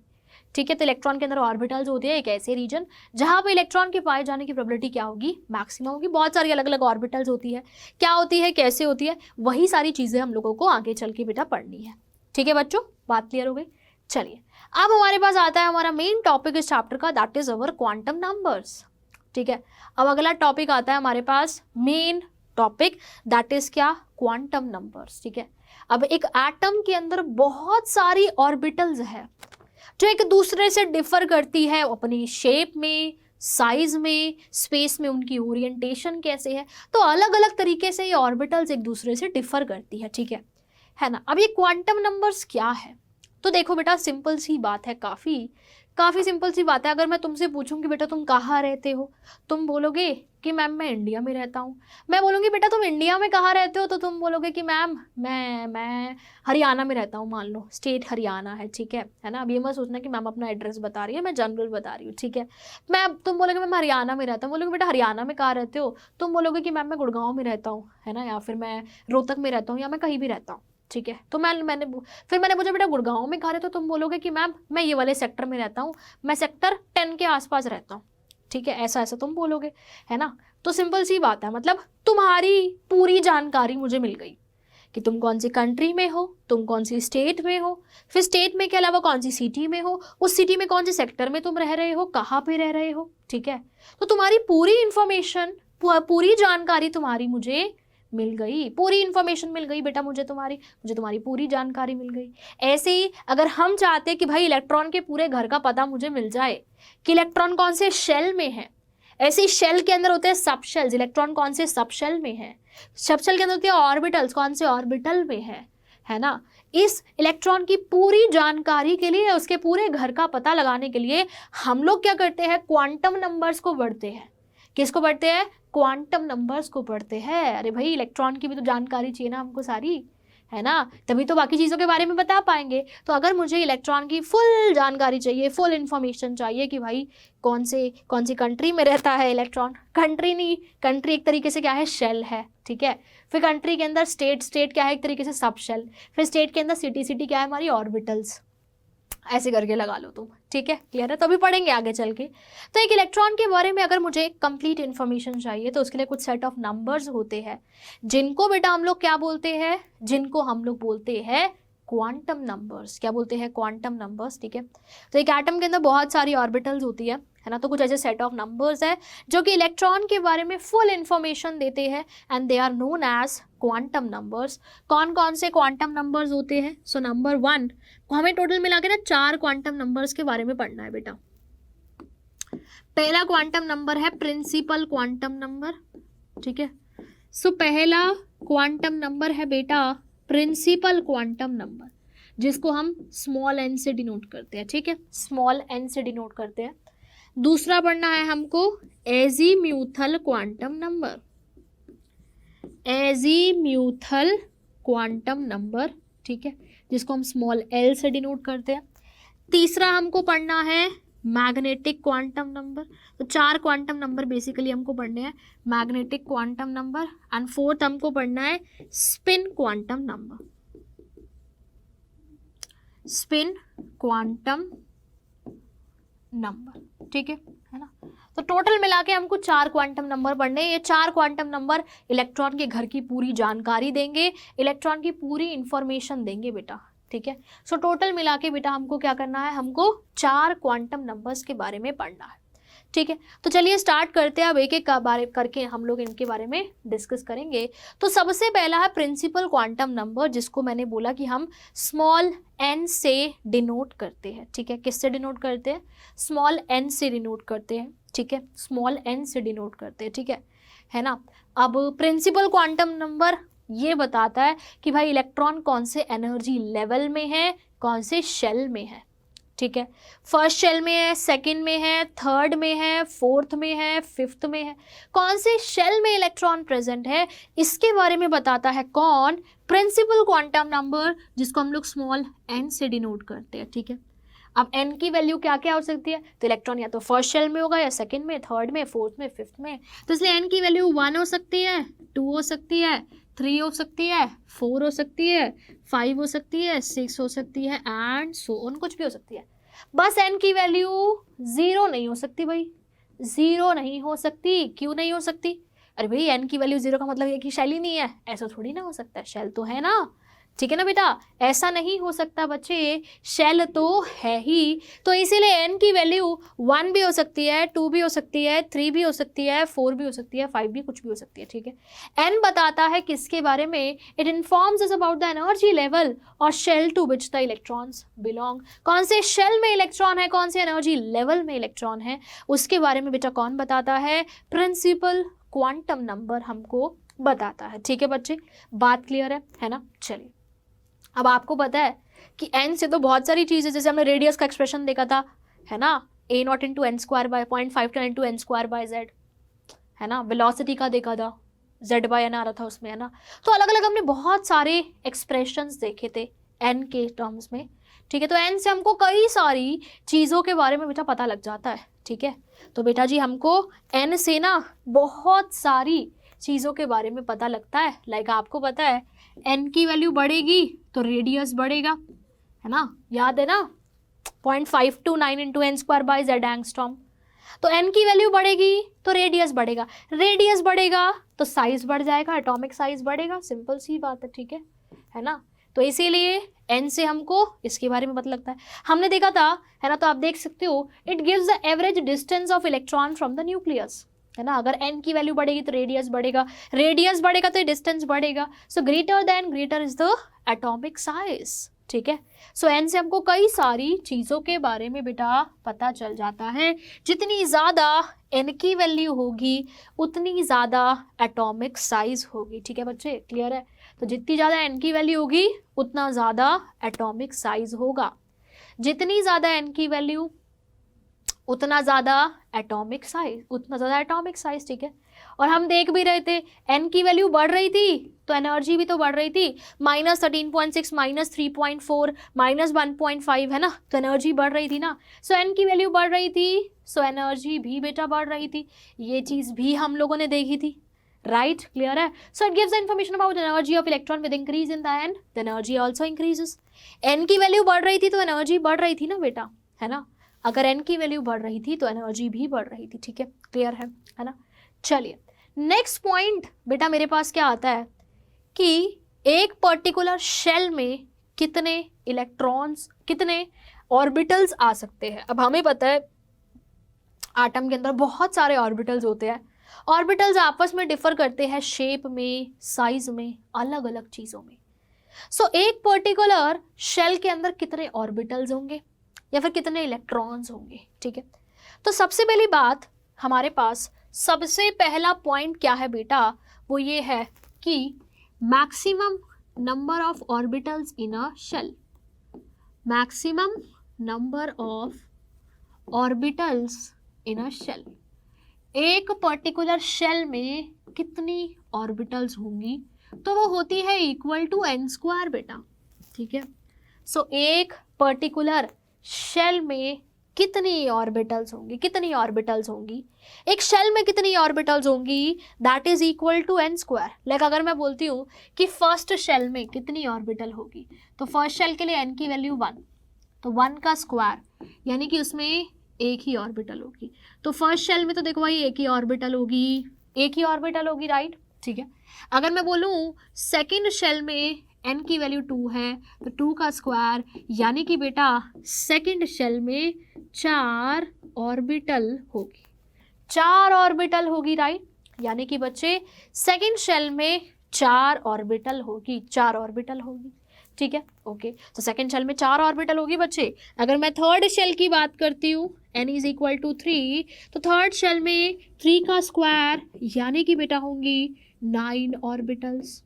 ठीक है। तो इलेक्ट्रॉन के अंदर ऑर्बिटल्स होती है एक ऐसे रीजन जहां पे इलेक्ट्रॉन के पाए जाने की प्रोबेबिलिटी क्या होगी? मैक्सिमम होगी। बहुत सारी अलग अलग ऑर्बिटल्स होती है, क्या होती है, कैसे होती है, वही सारी चीजें हम लोगों को आगे चल के बेटा पढ़नी है, ठीक है बच्चों, बात क्लियर हो गई। चलिए अब हमारे पास आता है हमारा मेन टॉपिक इस चैप्टर का, that is our quantum numbers, ठीक है। अब अगला टॉपिक आता है हमारे पास, मेन टॉपिक, दैट इज क्या? क्वांटम नंबर्स, ठीक है। अब एक एटम के अंदर बहुत सारी ऑर्बिटल्स है जो एक दूसरे से डिफर करती है अपनी शेप में, साइज में, स्पेस में, उनकी ओरिएंटेशन कैसे है, तो अलग अलग तरीके से ये ऑर्बिटल्स एक दूसरे से डिफर करती है, ठीक है ना। अब ये क्वांटम नंबर्स क्या है? तो देखो बेटा, सिंपल सी बात है, काफ़ी सिंपल सी बात है। अगर मैं तुमसे पूछूं कि बेटा तुम कहाँ रहते हो, तुम बोलोगे कि मैम मैं इंडिया में रहता हूँ। मैं बोलूँगी बेटा तुम इंडिया में कहाँ रहते हो, तो तुम बोलोगे कि मैम मैं हरियाणा में रहता हूँ, मान लो स्टेट हरियाणा है, ठीक है ना। अब ये मत सोचना कि मैम अपना एड्रेस बता रही है, मैं जनरल बता रही हूँ, ठीक है। तुम बोलोगे मैम हरियाणा में रहता हूँ, बोलोगे बेटा हरियाणा में कहाँ रहते हो, तुम बोलोगे कि मैम मैं गुड़गांव में रहता हूँ, है ना, या फिर मैं रोहतक में रहता हूँ, या मैं कहीं भी रहता हूँ, ठीक है। तो मैंने पूछा बेटा गुड़गांव में कहा रहे, तो तुम बोलोगे कि मैम मैं ये वाले सेक्टर में रहता हूँ, मैं सेक्टर 10 के आसपास रहता हूँ, ठीक है, ऐसा ऐसा तुम बोलोगे, है ना। तो सिंपल सी बात है, मतलब तुम्हारी पूरी जानकारी मुझे मिल गई कि तुम कौन सी कंट्री में हो, तुम कौन सी स्टेट में हो, फिर स्टेट में के अलावा कौन सी सिटी में हो, उस सिटी में कौन से सेक्टर में तुम रह रहे हो, कहाँ पे रह रहे हो, ठीक है। तो तुम्हारी पूरी इंफॉर्मेशन, पूरी जानकारी तुम्हारी मुझे मिल गई, पूरी इंफॉर्मेशन मिल गई बेटा मुझे तुम्हारी पूरी जानकारी मिल गई। ऐसे ही अगर हम चाहते कि भाई इलेक्ट्रॉन के पूरे घर का पता मुझे मिल जाए कि इलेक्ट्रॉन कौन से शेल में है, ऐसे ही शेल के अंदर होते हैं सब शेल्स, इलेक्ट्रॉन कौन से सब शेल में है, सब शेल के अंदर होते हैं ऑर्बिटल्स, कौन से ऑर्बिटल में है ना। इस इलेक्ट्रॉन की पूरी जानकारी के लिए, उसके पूरे घर का पता लगाने के लिए हम लोग क्या करते हैं, क्वांटम नंबर्स को पढ़ते हैं। किसको पढ़ते हैं, क्वांटम नंबर्स को पढ़ते हैं। अरे भाई इलेक्ट्रॉन की भी तो जानकारी चाहिए ना हमको सारी, है ना, तभी तो बाकी चीज़ों के बारे में बता पाएंगे। तो अगर मुझे इलेक्ट्रॉन की फुल जानकारी चाहिए, फुल इंफॉर्मेशन चाहिए कि भाई कौन सी कंट्री में रहता है इलेक्ट्रॉन, कंट्री नहीं, कंट्री एक तरीके से क्या है, शेल है, ठीक है। फिर कंट्री के अंदर स्टेट क्या है, एक तरीके से सब शेल। फिर स्टेट के अंदर सिटी क्या है, हमारी ऑर्बिटल्स। ऐसे करके लगा लो तुम, ठीक है, क्लियर है। तो अभी पढ़ेंगे आगे चल के। तो एक इलेक्ट्रॉन के बारे में अगर मुझे कंप्लीट इन्फॉर्मेशन चाहिए तो उसके लिए कुछ सेट ऑफ नंबर्स होते हैं, जिनको बेटा हम लोग क्या बोलते हैं, जिनको हम लोग बोलते हैं क्वांटम नंबर्स। क्या बोलते हैं, क्वांटम नंबर्स, ठीक है। तो एक एटम के अंदर बहुत सारी ऑर्बिटल्स होती है ना। तो कुछ ऐसे सेट ऑफ नंबर्स है जो कि इलेक्ट्रॉन के बारे में फुल इंफॉर्मेशन देते हैं, and they are known as quantum numbers. कौन कौन से क्वांटम नंबर्स होते हैं, सो नंबर 1 को हमें टोटल मिला के ना 4 क्वांटम नंबर्स के बारे में पढ़ना है बेटा। पहला क्वांटम नंबर है प्रिंसिपल क्वांटम नंबर, ठीक है। सो पहला क्वांटम नंबर है बेटा प्रिंसिपल क्वांटम नंबर, जिसको हम स्मॉल एन से डिनोट करते हैं, ठीक है, स्मॉल एन से डिनोट करते हैं। दूसरा पढ़ना है हमको azimuthal quantum number, azimuthal quantum number, ठीक है, जिसको हम स्मॉल एल से डिनोट करते हैं। तीसरा हमको पढ़ना है मैग्नेटिक क्वांटम नंबर। तो 4 क्वांटम नंबर बेसिकली हमको पढ़ने हैं, magnetic quantum number. And fourth हमको पढ़ना है spin quantum number, spin quantum number, ठीक है ना। तो टोटल मिला के हमको 4 क्वांटम नंबर पढ़ने। ये 4 क्वांटम नंबर इलेक्ट्रॉन के घर की पूरी जानकारी देंगे, इलेक्ट्रॉन की पूरी इंफॉर्मेशन देंगे बेटा, ठीक है। सो टोटल मिला के बेटा हमको क्या करना है, हमको 4 क्वांटम नंबर्स के बारे में पढ़ना है, ठीक है। तो चलिए स्टार्ट करते हैं, अब एक एक का बारे करके हम लोग इनके बारे में डिस्कस करेंगे। तो सबसे पहला है प्रिंसिपल क्वांटम नंबर, जिसको मैंने बोला कि हम स्मॉल एन से डिनोट करते हैं, ठीक है। किससे डिनोट करते हैं, स्मॉल एन से डिनोट करते हैं, ठीक है, स्मॉल एन से डिनोट करते हैं, ठीक है ना। अब प्रिंसिपल क्वांटम नंबर ये बताता है कि भाई इलेक्ट्रॉन कौन से एनर्जी लेवल में है, कौन से शेल में है, ठीक है। फर्स्ट शेल में है, सेकंड में है, थर्ड में है, फोर्थ में है, फिफ्थ में है, कौन से शेल में इलेक्ट्रॉन प्रेजेंट है, इसके बारे में बताता है कौन, प्रिंसिपल क्वांटम नंबर, जिसको हम लोग स्मॉल एन से डिनोट करते हैं, ठीक है। अब एन की वैल्यू क्या क्या हो सकती है, तो इलेक्ट्रॉन या तो फर्स्ट शेल में होगा, या सेकंड में, थर्ड में, फोर्थ में, फिफ्थ में। तो इसलिए एन की वैल्यू 1 हो सकती है, 2 हो सकती है, 3 हो सकती है, 4 हो सकती है, 5 हो सकती है, 6 हो सकती है, एंड सो ऑन, कुछ भी हो सकती है। बस एन की वैल्यू 0 नहीं हो सकती भाई, 0 नहीं हो सकती। क्यों नहीं हो सकती, अरे भाई एन की वैल्यू 0 का मतलब ये कि शेल ही नहीं है, ऐसा थोड़ी ना हो सकता है, शेल तो है ना, ठीक है ना बेटा, ऐसा नहीं हो सकता बच्चे, शेल तो है ही। तो इसीलिए एन की वैल्यू 1 भी हो सकती है, 2 भी हो सकती है, 3 भी हो सकती है, 4 भी हो सकती है, 5 भी, कुछ भी हो सकती है, ठीक है। एन बताता है किसके बारे में, it informs us about the energy level और shell to which the electrons belong. कौन से शेल में इलेक्ट्रॉन है, कौन से एनर्जी लेवल में इलेक्ट्रॉन है, उसके बारे में बेटा कौन बताता है, प्रिंसिपल क्वांटम नंबर हमको बताता है, ठीक है बच्चे, बात क्लियर है ना। चलिए अब आपको पता है कि एन से तो बहुत सारी चीज़ें, जैसे हमने रेडियस का एक्सप्रेशन देखा था, है ना, a0 into n square by 0.5 into n square by z, है ना। वेलोसिटी का देखा था, जेड बाय एन आ रहा था उसमें, है ना। तो अलग अलग हमने बहुत सारे एक्सप्रेशंस देखे थे एन के टर्म्स में, ठीक है। तो एन से हमको कई सारी चीज़ों के बारे में बेटा पता लग जाता है, ठीक है। तो बेटा जी हमको एन से ना बहुत सारी चीज़ों के बारे में पता लगता है। लाइक आपको पता है एन की वैल्यू बढ़ेगी तो रेडियस बढ़ेगा, है ना, याद है ना, 0.529 into n square by z angstrom. तो n की वैल्यू बढ़ेगी तो रेडियस बढ़ेगा, रेडियस बढ़ेगा तो साइज बढ़ जाएगा, एटॉमिक साइज बढ़ेगा, सिंपल सी बात है, ठीक है ना। तो इसीलिए n से हमको इसके बारे में पता लगता है, हमने देखा था, है ना। तो आप देख सकते हो it gives the average distance of electron from the nucleus, है ना। अगर n की वैल्यू बढ़ेगी तो रेडियस बढ़ेगा, रेडियस बढ़ेगा तो डिस्टेंस बढ़ेगा। So greater is the atomic size, ठीक है। सो n से हमको कई सारी चीज़ों के बारे में बेटा पता चल जाता है। जितनी ज़्यादा n की वैल्यू होगी उतनी ज़्यादा एटॉमिक साइज होगी, ठीक है बच्चे, क्लियर है। तो जितनी ज़्यादा n की वैल्यू होगी उतना ज़्यादा एटॉमिक साइज होगा, जितनी ज़्यादा n की वैल्यू उतना ज़्यादा एटॉमिक साइज, उतना ज़्यादा एटॉमिक साइज, ठीक है। और हम देख भी रहे थे n की वैल्यू बढ़ रही थी तो एनर्जी भी तो बढ़ रही थी, -13.6, -3.4, -1.5, है ना। तो एनर्जी बढ़ रही थी ना। सो n की वैल्यू बढ़ रही थी, सो एनर्जी भी बेटा बढ़ रही थी। ये चीज़ भी हम लोगों ने देखी थी, राइट, क्लियर है। So it gives the information about energy of electron with increase in the n, the energy also increases. n की वैल्यू बढ़ रही थी तो एनर्जी बढ़ रही थी ना बेटा, है ना। अगर n की वैल्यू बढ़ रही थी तो एनर्जी भी बढ़ रही थी, ठीक है, क्लियर है ना। चलिए नेक्स्ट पॉइंट बेटा मेरे पास क्या आता है कि एक पर्टिकुलर शेल में कितने इलेक्ट्रॉन्स, कितने ऑर्बिटल्स आ सकते हैं। अब हमें पता है एटम के अंदर बहुत सारे ऑर्बिटल्स होते हैं, ऑर्बिटल्स आपस में डिफर करते हैं शेप में, साइज में, अलग अलग चीज़ों में। सो एक पर्टिकुलर शेल के अंदर कितने ऑर्बिटल्स होंगे या फिर कितने इलेक्ट्रॉन्स होंगे, ठीक है। तो सबसे पहली बात हमारे पास, सबसे पहला पॉइंट क्या है बेटा, वो ये है कि maximum number of orbitals in a shell, maximum number of orbitals in a shell. एक पर्टिकुलर शेल में कितनी ऑर्बिटल्स होंगी, तो वो होती है इक्वल टू n² बेटा, ठीक है। सो एक पर्टिकुलर शेल में कितनी ऑर्बिटल्स होंगी, कितनी ऑर्बिटल्स होंगी, एक शेल में कितनी ऑर्बिटल्स होंगी, that is equal to n²। Like अगर मैं बोलती हूँ कि फर्स्ट शेल में कितनी ऑर्बिटल होगी, तो फर्स्ट शेल के लिए n की वैल्यू 1, तो 1 का स्क्वायर यानी कि उसमें एक ही ऑर्बिटल होगी। तो फर्स्ट शेल में तो देखो भाई एक ही ऑर्बिटल होगी, एक ही ऑर्बिटल होगी, राइट, ठीक है। अगर मैं बोलूँ सेकेंड शेल में n की वैल्यू 2 है तो 2 का स्क्वायर यानी कि बेटा सेकेंड शेल में 4 ऑर्बिटल होगी, 4 ऑर्बिटल होगी, राइट। यानी कि बच्चे सेकेंड शेल में 4 ऑर्बिटल होगी, 4 ऑर्बिटल होगी, ठीक है, ओके। तो सेकेंड शेल में 4 ऑर्बिटल होगी बच्चे। अगर मैं थर्ड शेल की बात करती हूँ n इज इक्वल टू 3, तो थर्ड शेल में 3 का स्क्वायर यानी कि बेटा होंगी 9 ऑर्बिटल्स,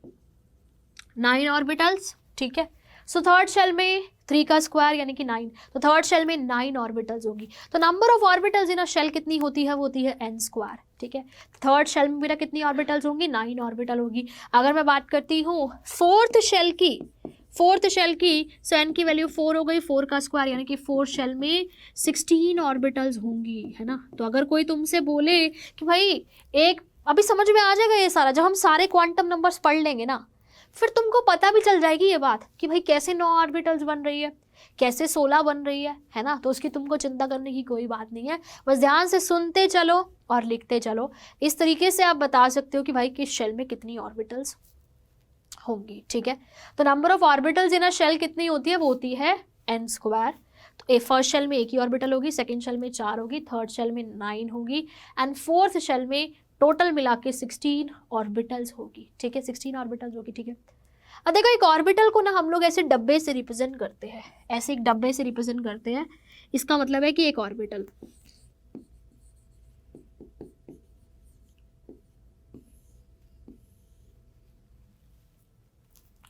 9 ऑर्बिटल्स, ठीक है। सो थर्ड शेल में 3 का स्क्वायर यानी कि 9, तो थर्ड शेल में 9 ऑर्बिटल्स होगी। तो number of orbitals in a shell कितनी होती है, वो होती है n², ठीक है। थर्ड शेल में बेटा कितनी ऑर्बिटल्स होंगी, 9 ऑर्बिटल होगी। अगर मैं बात करती हूँ फोर्थ शेल की, सो n की वैल्यू 4 हो गई, 4 का स्क्वायर यानी कि फोर्थ शेल में 16 ऑर्बिटल्स होंगी, है ना। तो अगर कोई तुमसे बोले कि भाई एक, अभी समझ में आ जाएगा ये सारा, जब हम सारे क्वांटम नंबर्स पढ़ लेंगे ना, फिर तुमको पता भी चल जाएगी ये बात कि भाई कैसे 9 ऑर्बिटल्स बन रही है, कैसे 16 बन रही है ना। तो उसकी तुमको चिंता करने की कोई बात नहीं है, बस ध्यान से सुनते चलो और लिखते चलो। इस तरीके से आप बता सकते हो कि भाई किस शेल में कितनी ऑर्बिटल्स होंगी, ठीक है। तो number of orbitals in a shell कितनी होती है, वो होती है n²। तो फर्स्ट शेल में एक ही ऑर्बिटल होगी, सेकेंड शेल में 4 होगी, थर्ड शेल में 9 होगी, एंड फोर्थ शेल में टोटल मिला के 16 ऑर्बिटल्स होगी, ठीक है, 16 ऑर्बिटल्स होगी, ठीक है। अब देखो एक ऑर्बिटल को ना हम लोग ऐसे डब्बे से रिप्रेजेंट करते हैं, ऐसे एक डब्बे से रिप्रेजेंट करते हैं। इसका मतलब है कि एक ऑर्बिटल,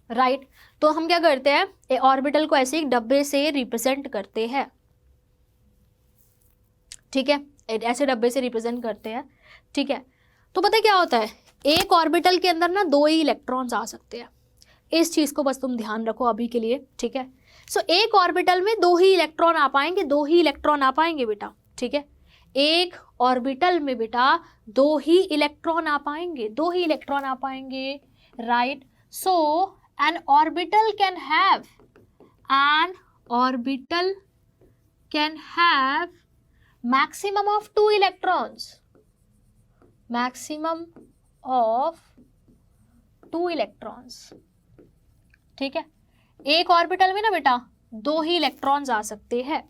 राइट। तो हम क्या करते हैं, एक ऑर्बिटल को ऐसे एक डब्बे से रिप्रेजेंट करते हैं, ठीक है, ऐसे डब्बे से रिप्रेजेंट करते हैं, ठीक है। तो पता है क्या होता है, एक ऑर्बिटल के अंदर ना 2 ही इलेक्ट्रॉन्स आ सकते हैं। इस चीज़ को बस तुम ध्यान रखो अभी के लिए, ठीक है। सो एक ऑर्बिटल में 2 ही इलेक्ट्रॉन आ पाएंगे, 2 ही इलेक्ट्रॉन आ पाएंगे बेटा, ठीक है। एक ऑर्बिटल में बेटा 2 ही इलेक्ट्रॉन आ पाएंगे, 2 ही इलेक्ट्रॉन आ पाएंगे, right. So an orbital can have maximum of 2 electrons, maximum of 2 electrons, ठीक है। एक ऑर्बिटल में ना बेटा 2 ही इलेक्ट्रॉन्स आ सकते हैं,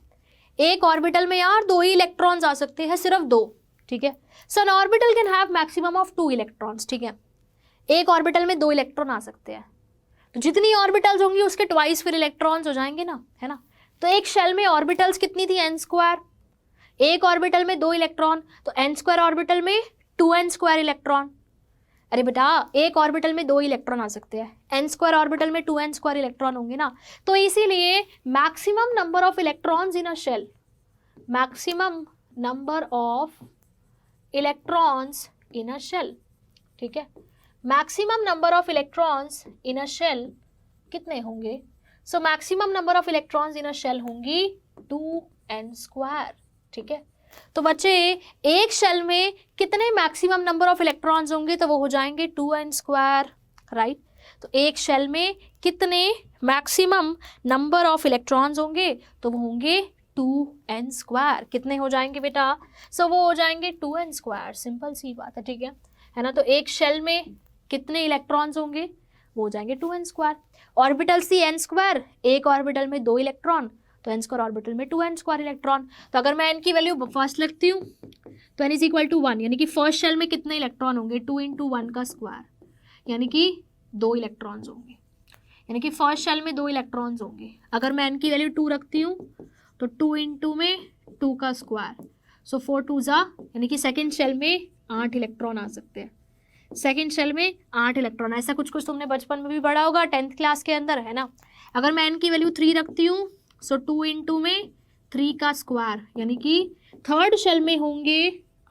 एक ऑर्बिटल में यार 2 ही इलेक्ट्रॉन्स आ सकते हैं, सिर्फ 2, ठीक है। So an orbital can have maximum of 2 electrons, ठीक है। एक ऑर्बिटल में 2 इलेक्ट्रॉन आ सकते हैं, तो जितनी ऑर्बिटल्स होंगी उसके ट्वाइस फिर इलेक्ट्रॉन्स हो जाएंगे ना, है ना। तो एक शेल में ऑर्बिटल्स कितनी थी, n², एक ऑर्बिटल में 2 इलेक्ट्रॉन, तो n² ऑर्बिटल में 2n² इलेक्ट्रॉन। अरे बेटा एक ऑर्बिटल में 2 इलेक्ट्रॉन आ सकते हैं, n² ऑर्बिटल में 2n² इलेक्ट्रॉन होंगे ना, तो इसीलिए maximum number of electrons in a shell, maximum number of electrons in a shell, ठीक है। Maximum number of electrons in a shell कितने होंगे, so maximum number of electrons in a shell होंगी 2n², ठीक है। तो बच्चे एक शेल में कितने मैक्सिमम नंबर ऑफ इलेक्ट्रॉन्स होंगे, तो वो हो जाएंगे 2n², राइट। तो एक शेल में कितने मैक्सिमम नंबर ऑफ इलेक्ट्रॉन्स होंगे, तो वो होंगे 2n²। कितने हो जाएंगे बेटा, सो वो हो जाएंगे 2n², सिंपल सी बात है, ठीक है ना। तो एक शेल में कितने इलेक्ट्रॉन्स होंगे, वो हो जाएंगे 2n²। ऑर्बिटल सी n², एक ऑर्बिटल में 2 इलेक्ट्रॉन, तो n² ऑर्बिटल में 2n² इलेक्ट्रॉन। तो अगर मैं n की वैल्यू फर्स्ट लिखती हूँ तो n इज इक्वल टू 1, यानी कि फर्स्ट शेल में कितने इलेक्ट्रॉन होंगे, 2 × 1 का स्क्वायर, यानी कि 2 इलेक्ट्रॉन्स होंगे, यानी कि फर्स्ट शेल में 2 इलेक्ट्रॉन्स होंगे। अगर मैं n की वैल्यू 2 रखती हूँ तो 2 × में 2 का स्क्वायर, सो 4 2 जा, यानी कि सेकेंड शेल में 8 इलेक्ट्रॉन आ सकते हैं, सेकेंड शेल में 8 इलेक्ट्रॉन। ऐसा कुछ कुछ तुमने बचपन में भी पढ़ा होगा 10th क्लास के अंदर, है ना। अगर मैं n की वैल्यू 3 रखती हूँ, सो 2 × में 3 का स्क्वायर, यानी कि थर्ड शेल में होंगे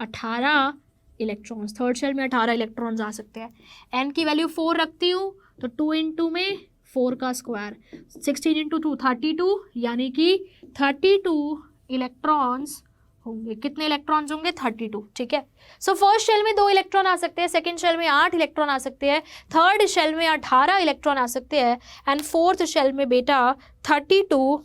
18 इलेक्ट्रॉन्स, थर्ड शेल में 18 इलेक्ट्रॉन्स आ सकते हैं। n की वैल्यू 4 रखती हूँ तो 2 × में 4 का स्क्वायर, 16 × 2 32, यानी कि 32 इलेक्ट्रॉन्स होंगे। कितने इलेक्ट्रॉन्स होंगे, 32, ठीक है। सो फर्स्ट शेल में 2 इलेक्ट्रॉन आ सकते हैं, सेकेंड शेल में 8 इलेक्ट्रॉन आ सकते हैं, थर्ड शेल में 18 इलेक्ट्रॉन आ सकते हैं, एंड फोर्थ शेल में बेटा 32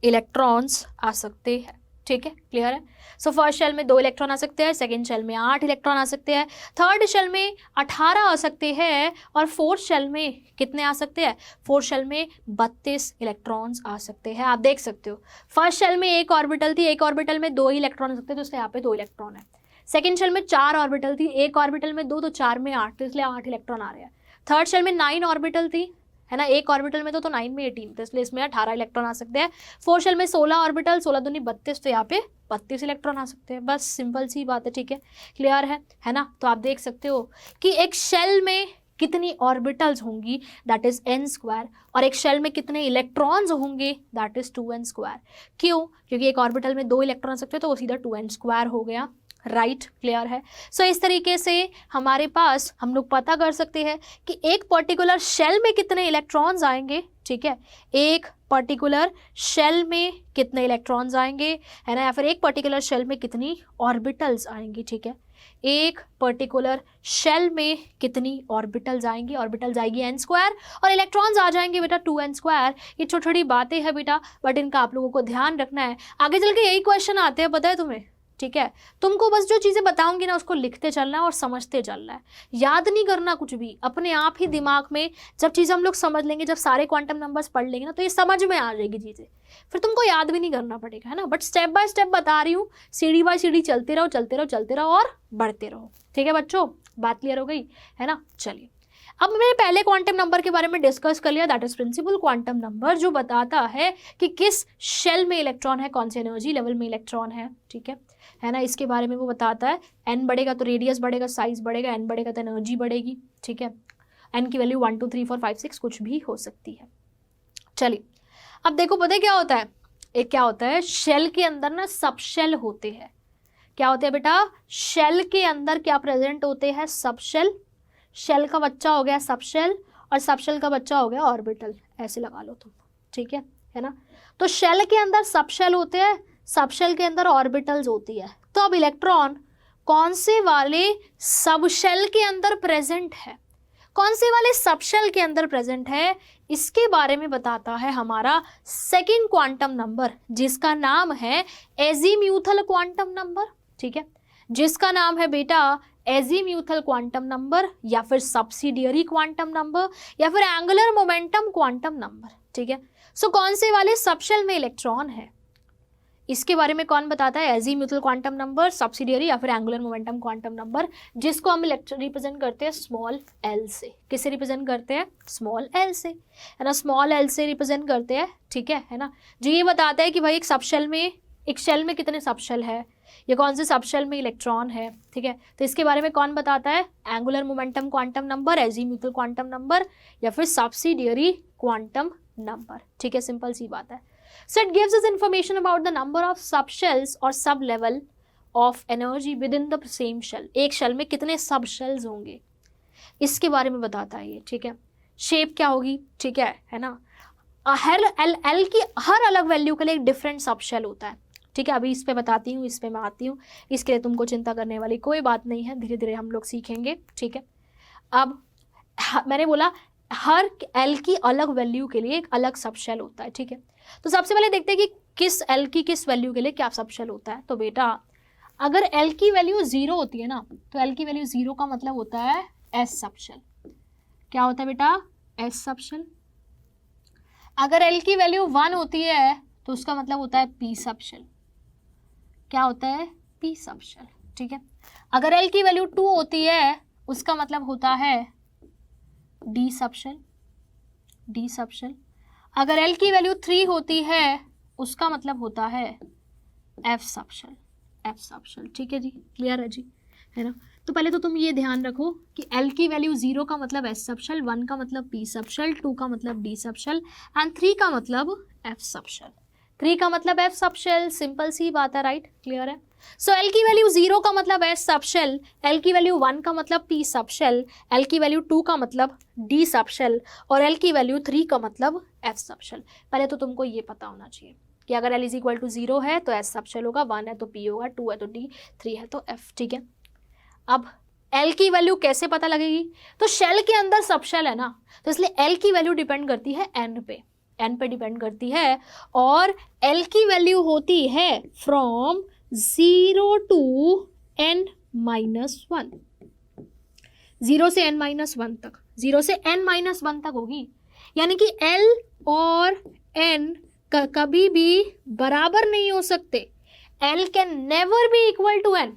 इलेक्ट्रॉन्स आ सकते हैं, ठीक है, क्लियर है। सो फर्स्ट शेल में 2 इलेक्ट्रॉन आ सकते हैं, सेकेंड शेल में 8 इलेक्ट्रॉन आ सकते हैं, थर्ड शेल में 18 आ सकते हैं, और फोर्थ शेल में कितने आ सकते हैं, फोर्थ शेल में 32 इलेक्ट्रॉन्स आ सकते हैं। आप देख सकते हो फर्स्ट शेल में एक ऑर्बिटल थी, एक ऑर्बिटल में 2 ही इलेक्ट्रॉन आ सकते हैं, तो इसलिए यहाँ पे 2 इलेक्ट्रॉन है। सेकेंड शेल में 4 ऑर्बिटल थी, एक ऑर्बिटल में 2, तो 4 में 8, तो इसलिए 8 इलेक्ट्रॉन आ रहे हैं। थर्ड शेल में 9 ऑर्बिटल थी, है ना, एक ऑर्बिटल में तो 9 में 18, तो इसलिए इसमें 18 इलेक्ट्रॉन आ सकते हैं। फोर्थ शेल में 16 ऑर्बिटल, 16 दूनी 32, तो यहाँ पे 32 इलेक्ट्रॉन आ सकते हैं। बस सिंपल सी बात है, ठीक है, क्लियर है ना। तो आप देख सकते हो कि एक शेल में कितनी ऑर्बिटल्स होंगी, दैट इज n², और एक शेल में कितने इलेक्ट्रॉन्स होंगे, दैट इज 2n²। क्यों, क्योंकि एक ऑर्बिटल में 2 इलेक्ट्रॉन सकते हैं, तो वो सीधा 2n² हो गया, राइट, क्लियर है। सो इस तरीके से हमारे पास हम लोग पता कर सकते हैं कि एक पर्टिकुलर शेल में कितने इलेक्ट्रॉन्स आएंगे, ठीक है, एक पर्टिकुलर शेल में कितने इलेक्ट्रॉन्स आएंगे, है ना, या फिर एक पर्टिकुलर शेल में कितनी ऑर्बिटल्स आएंगी, ठीक है। एक पर्टिकुलर शेल में कितनी ऑर्बिटल्स आएंगी, ऑर्बिटल्स आएगी n² और इलेक्ट्रॉन्स आ जाएंगे बेटा 2n²। ये छोटी छोटी बातें हैं बेटा, बट इनका आप लोगों को ध्यान रखना है, आगे चल के यही क्वेश्चन आते हैं, पता है तुम्हें, ठीक है। तुमको बस जो चीज़ें बताऊंगी ना उसको लिखते चलना है और समझते चलना है, याद नहीं करना कुछ भी, अपने आप ही दिमाग में जब चीज़ें हम लोग समझ लेंगे, जब सारे क्वांटम नंबर्स पढ़ लेंगे ना, तो ये समझ में आ जाएगी चीज़ें, फिर तुमको याद भी नहीं करना पड़ेगा, है ना। बट स्टेप बाय स्टेप बता रही हूँ, सीढ़ी बाय सीढ़ी चलते रहो चलते रहो चलते रहो और बढ़ते रहो, ठीक है बच्चों, बात क्लियर हो गई, है ना। चलिए अब मैंने पहले क्वांटम नंबर के बारे में डिस्कस कर लिया, that is principal quantum number, जो बताता है कि किस शेल में इलेक्ट्रॉन है, कौन से एनर्जी लेवल में इलेक्ट्रॉन है, ठीक है ना। इसके बारे में वो बताता है, n बढ़ेगा तो रेडियस बढ़ेगा, साइज बढ़ेगा, n बढ़ेगा तो एनर्जी बढ़ेगी, ठीक है। n की वैल्यू 1 2 3 4 5 6 कुछ भी हो सकती है। चलिए अब देखो, पता है क्या होता है, एक क्या होता है, शेल के अंदर ना सब शेल होते हैं। क्या होते हैं बेटा, शेल के अंदर क्या प्रेजेंट होते हैं, सब शेल, शेल का बच्चा हो गया सब शेल, और सब शेल का बच्चा हो गया ऑर्बिटल, ऐसे लगा लो तुम, ठीक है ना। तो शेल के अंदर सब शेल होते हैं, सब शेल के अंदर ऑर्बिटल्स होती है। तो अब इलेक्ट्रॉन कौन से वाले सब शेल के अंदर प्रेजेंट है, कौन से वाले सबशेल के अंदर प्रेजेंट है, इसके बारे में बताता है हमारा सेकंड क्वांटम नंबर, जिसका नाम है एजीम्यूथल क्वांटम नंबर। ठीक है, जिसका नाम है बेटा एजीम्यूथल क्वांटम नंबर, या फिर सब्सिडियरी क्वांटम नंबर, या फिर एंगुलर मोमेंटम क्वांटम नंबर। ठीक है, सो कौन से वाले सबशेल में इलेक्ट्रॉन है, इसके बारे में कौन बताता है, एजीम्यूथल क्वांटम नंबर, सब्सिडियरी या फिर एंगुलर मोमेंटम क्वांटम नंबर, जिसको हम रिप्रेजेंट करते हैं स्मॉल एल से। किससे रिप्रेजेंट करते हैं, स्मॉल एल से, है ना, स्मॉल एल से रिप्रेजेंट करते हैं। ठीक है ना, जो ये बताता है कि भाई एक सबशेल में, एक शेल में कितने सबशेल है, ये कौन से सबशेल में इलेक्ट्रॉन है। ठीक है, तो इसके बारे में कौन बताता है, angular momentum quantum number, azimuthal quantum number, या फिर सब्सिडियरी क्वांटम नंबर। ठीक है, सिंपल सी बात है। So it gives us information about the number of subshells or sub level of energy within the same shell. एक शेल में कितने सब शेल्स होंगे, इसके बारे में बताता है ये। ठीक है, शेप क्या होगी, ठीक है ना, हर एल की हर अलग वैल्यू के लिए एक डिफरेंट सब शेल होता है। ठीक है, अभी इस पे बताती हूँ, इस पे मैं आती हूँ, इसके लिए तुमको चिंता करने वाली कोई बात नहीं है, धीरे धीरे हम लोग सीखेंगे। ठीक है, अब मैंने बोला हर एल की अलग वैल्यू के लिए एक अलग सब शेल होता है। ठीक है, तो सबसे पहले देखते हैं कि किस एल की किस वैल्यू के लिए क्या सबशेल होता है। तो बेटा अगर एल की वैल्यू 0 होती है ना, तो एल की वैल्यू 0 का मतलब होता है एस सबशेल। क्या होता है बेटा, एस सबशेल। अगर एल की वैल्यू 1 होती है तो उसका मतलब होता है पी सबशेल। क्या होता है, पी सबशेल। ठीक है, अगर एल की वैल्यू 2 होती है उसका मतलब होता है डी सबशेल, डी सबशेल। अगर L की वैल्यू 3 होती है उसका मतलब होता है F सबशेल, F सबशेल। ठीक है जी, क्लियर है जी, है ना। तो पहले तो तुम ये ध्यान रखो कि L की वैल्यू 0 का मतलब S सबशेल, 1 का मतलब P सबशेल, 2 का मतलब D सबशेल एंड 3 का मतलब F सबशेल। 3 का मतलब F सबशेल, सिंपल सी बात है, राइट, क्लियर है। सो L की वैल्यू 0 का मतलब S सबशेल, L की वैल्यू 1 का मतलब P सबशेल, L की वैल्यू 2 का मतलब D सबशेल और L की वैल्यू 3 का मतलब F सबशेल। पहले तो तुमको ये पता होना चाहिए कि अगर L इज इक्वल टू 0 है तो S सबशेल होगा, 1 है तो P होगा, 2 है तो D, 3 है तो F। ठीक है, अब L की वैल्यू कैसे पता लगेगी, तो शेल के अंदर सबशेल है ना, तो इसलिए L की वैल्यू डिपेंड करती है N पे, N पे डिपेंड करती है, और L की वैल्यू होती है फ्रॉम 0 टू N माइनस 1, 0 से N माइनस 1 तक, 0 से N माइनस 1 तक होगी। यानी कि L और N कभी भी बराबर नहीं हो सकते। L can never be equal to N।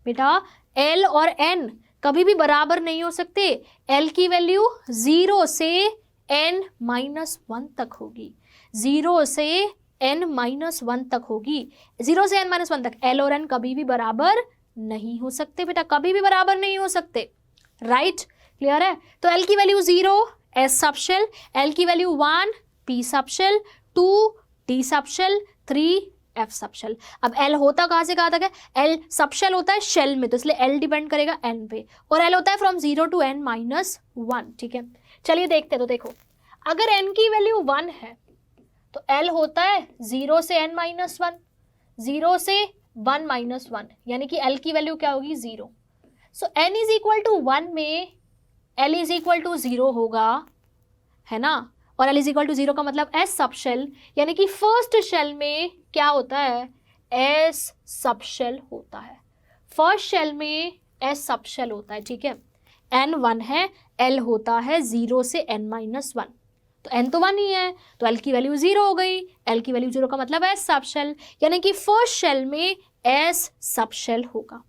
बेटा L और N कभी भी बराबर नहीं हो सकते। L की वैल्यू 0 से N माइनस 1 तक होगी, 0 से N माइनस 1 तक होगी, 0 से N माइनस 1 तक। L और N कभी भी बराबर नहीं हो सकते बेटा, कभी भी बराबर नहीं हो सकते, राइट, क्लियर है। तो L की वैल्यू 0 S सबशेल, L की value 1 P subshell, 2 D subshell, 3 F subshell. अब L होता कहाँ से कहाँ तक है, L सबशेल होता है शेल में, तो इसलिए L डिपेंड करेगा N पे, और L होता है फ्रॉम 0 टू N माइनस 1। ठीक है, चलिए देखते हैं। तो देखो अगर N की वैल्यू 1 है तो L होता है 0 से N माइनस 1, 0 से 1 माइनस 1, यानी कि L की वैल्यू क्या होगी, 0। सो N इज इक्वल टू 1 में L इज इक्वल टू 0 होगा, है ना, और L इज इक्वल टू 0 का मतलब S सबशेल, यानी कि फर्स्ट शेल में क्या होता है, S सबशेल होता है, फर्स्ट शेल में S सबशेल होता है। ठीक है, N 1 है, L होता है 0 से N माइनस 1, तो N तो 1 ही है, तो L की वैल्यू 0 हो गई। L की वैल्यू 0 का मतलब S सबशेल, यानी कि फर्स्ट शेल में S सबशेल होगा,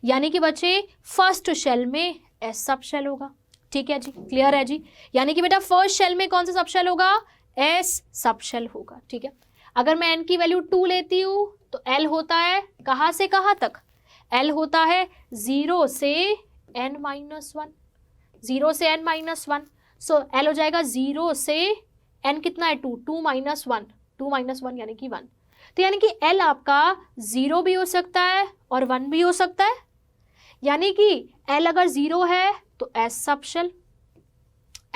यानी कि बच्चे फर्स्ट शेल में S सबशेल होगा। ठीक है जी, क्लियर है जी, यानी कि बेटा फर्स्ट शेल में कौन सा सबशेल होगा, S सबशेल होगा। ठीक है, अगर मैं N की वैल्यू 2 लेती हूँ तो L होता है कहाँ से कहाँ तक, L होता है 0 से N माइनस 1, 0 से N माइनस 1, सो L हो जाएगा 0 से N कितना है, 2, 2 माइनस 1, 2 माइनस 1 यानी कि 1। तो यानी कि L आपका 0 भी हो सकता है और 1 भी हो सकता है, यानी कि L अगर 0 है तो S सबशेल,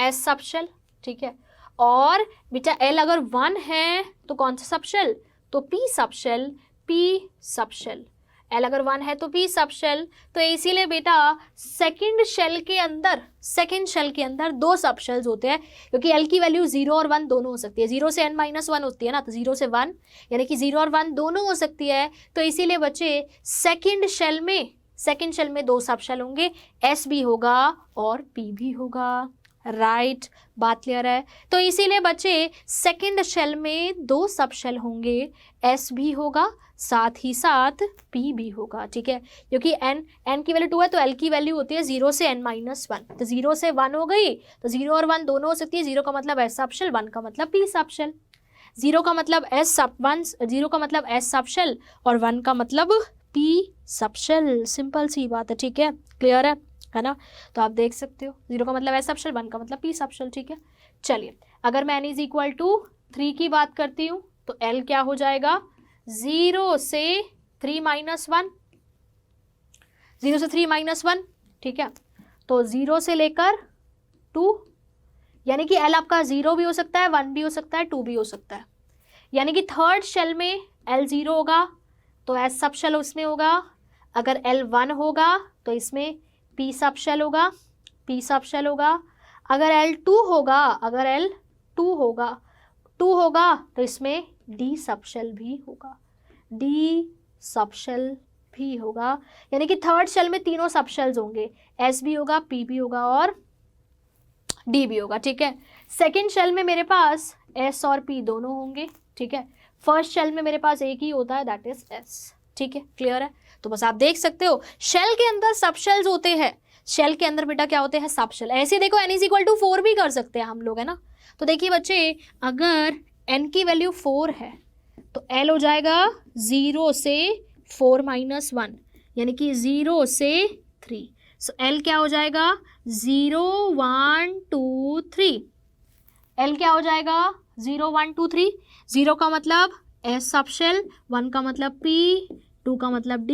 S सबशेल। ठीक है, और बेटा L अगर 1 है तो कौन सा सबशेल, तो P subshell, P subshell. L अगर 1 है तो पी सब शेल, तो इसीलिए बेटा सेकंड शेल के अंदर 2 सब शेल्स होते हैं, क्योंकि एल की वैल्यू 0 और 1 दोनों हो सकती है, 0 से n-1 होती है ना, तो 0 से 1 यानी कि 0 और 1 दोनों हो सकती है। तो इसीलिए बच्चे सेकंड शेल में 2 सब शेल होंगे, एस भी होगा और पी भी होगा, राइट बात क्लियर है। तो इसीलिए बच्चे सेकंड शेल में 2 सब शेल होंगे, एस भी होगा साथ ही साथ पी भी होगा, ठीक है, क्योंकि n की वैल्यू 2 है तो l की वैल्यू होती है 0 से n-1, तो 0 से 1 हो गई, तो 0 और 1 दोनों हो सकती है, 0 का मतलब s सब शेल, 1 का मतलब p सब शेल, 0 का मतलब s सब शेल और 1 का मतलब p सब शेल, सिंपल सी बात है, ठीक है, क्लियर है ना। तो आप देख सकते हो 0 का मतलब s सब शेल, 1 का मतलब p सब शेल, ठीक है। चलिए अगर मैं n = 3 की बात करती हूँ तो l क्या हो जाएगा, 0 से 3 - 1, 0 से 3 - 1, ठीक है, तो 0 से लेकर 2, यानी कि l आपका 0 भी हो सकता है, 1 भी हो सकता है, 2 भी हो सकता है, यानी कि थर्ड शेल में l 0 होगा तो s सब शेल उसमें होगा, अगर l 1 होगा तो इसमें p सब शेल होगा, अगर l 2 होगा तो इसमें d सब शेल भी होगा, यानी कि थर्ड शेल में तीनों सब शेल्स होंगे, s भी होगा, p भी होगा और d भी होगा, ठीक है। सेकेंड शेल में मेरे पास s और p दोनों होंगे, ठीक है, फर्स्ट शेल में मेरे पास एक ही होता है, दैट इज s, ठीक है, क्लियर है। तो बस आप देख सकते हो शेल के अंदर सब शेल्स होते हैं, शेल के अंदर बेटा क्या होते हैं, सब शेल। ऐसे देखो n = 4 भी कर सकते हैं हम लोग, है ना। तो देखिए बच्चे अगर n की वैल्यू 4 है तो l हो जाएगा 0 से 4 - 1, यानी कि 0 से 3, सो l क्या हो जाएगा, 0 1 2 3, l क्या हो जाएगा 0 1 2 3, 0 का मतलब s सब शेल, 1 का मतलब p, 2 का मतलब d,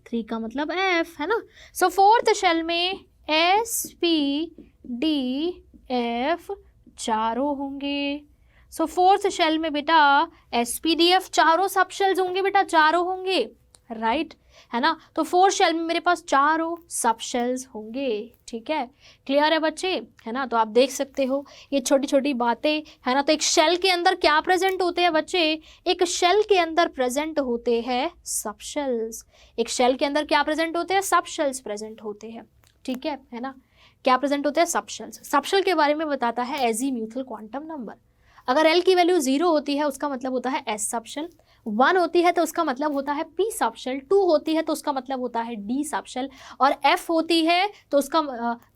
3 का मतलब f, है ना। सो फोर्थ शेल में s p d f चारों होंगे, सो फोर्थ शेल में बेटा एस पी डी एफ चारों सब शेल्स होंगे बेटा, चारों होंगे, राइट, है ना। तो फोर्थ शेल में मेरे पास चारों सब शेल्स होंगे, ठीक है, क्लियर है बच्चे, है ना। तो आप देख सकते हो ये छोटी छोटी बातें, है ना। तो एक शेल के अंदर क्या प्रेजेंट होते हैं बच्चे, एक शेल के अंदर प्रेजेंट होते हैं सब शेल्स, एक शेल के अंदर क्या प्रेजेंट होते हैं, सब शेल्स प्रेजेंट होते हैं, ठीक है ना। क्या प्रेजेंट होते हैं, सब शेल्स। सब शेल के बारे में बताता है एजीम्यूथल क्वांटम नंबर। अगर L की वैल्यू 0 होती है उसका मतलब होता है S सब शेल, 1 होती है तो उसका मतलब होता है P सब शेल, 2 होती है तो उसका मतलब होता है D सब शेल, और F होती है तो उसका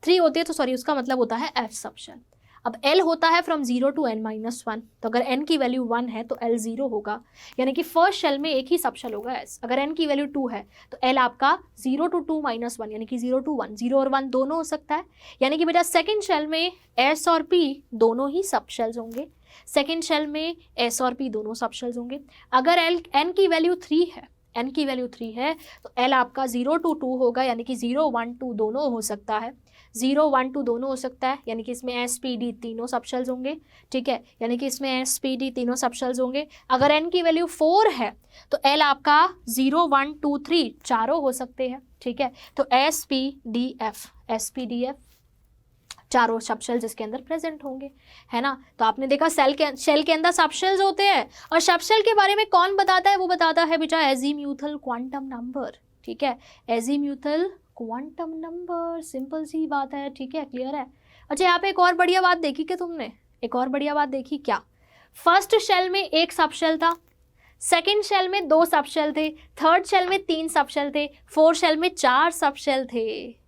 3 होती है तो सॉरी उसका मतलब होता है F सब शेल। अब L होता है फ्रॉम 0 to n-1, तो अगर n की वैल्यू 1 है तो L 0 होगा, यानी कि फर्स्ट शेल में एक ही सब शेल होगा S। अगर n की वैल्यू 2 है तो L आपका 0 to 2 - 1, यानी कि 0 to 1, 0 और 1 दोनों हो सकता है, यानी कि बेटा सेकेंड शेल में S और P दोनों ही सब शेल्स होंगे, सेकेंड शेल में S और P दोनों सब शेल्स होंगे। अगर n की वैल्यू 3 है तो L आपका 0 to 2 होगा, यानी कि 0 1 2 दोनों हो सकता है, 0 1 2 दोनों हो सकता है, यानी कि इसमें S P D तीनों सब शेल्स होंगे, ठीक है, यानी कि इसमें S P D तीनों सब शेल्स होंगे। अगर n की वैल्यू 4 है तो L आपका 0 1 2 3 चारों हो सकते हैं, ठीक है। तो S P D F चारों सब शेल्स इसके अंदर प्रेजेंट होंगे, है ना। तो आपने देखा शेल के अंदर सब शेल्स होते हैं, और सब शेल के बारे में कौन बताता है, वो बताता है बेटा एजीम्यूथल क्वांटम नंबर, ठीक है, एजीम्यूथल क्वांटम नंबर, सिंपल सी बात है, ठीक है, क्लियर है। अच्छा यहाँ पे एक और बढ़िया बात देखी क्या तुमने, एक और बढ़िया बात देखी क्या, फर्स्ट शेल में एक सब शेल था, सेकेंड शेल में 2 सब शेल थे, थर्ड शेल में 3 सब शेल थे, फोर्थ शेल में 4 सब शेल थे।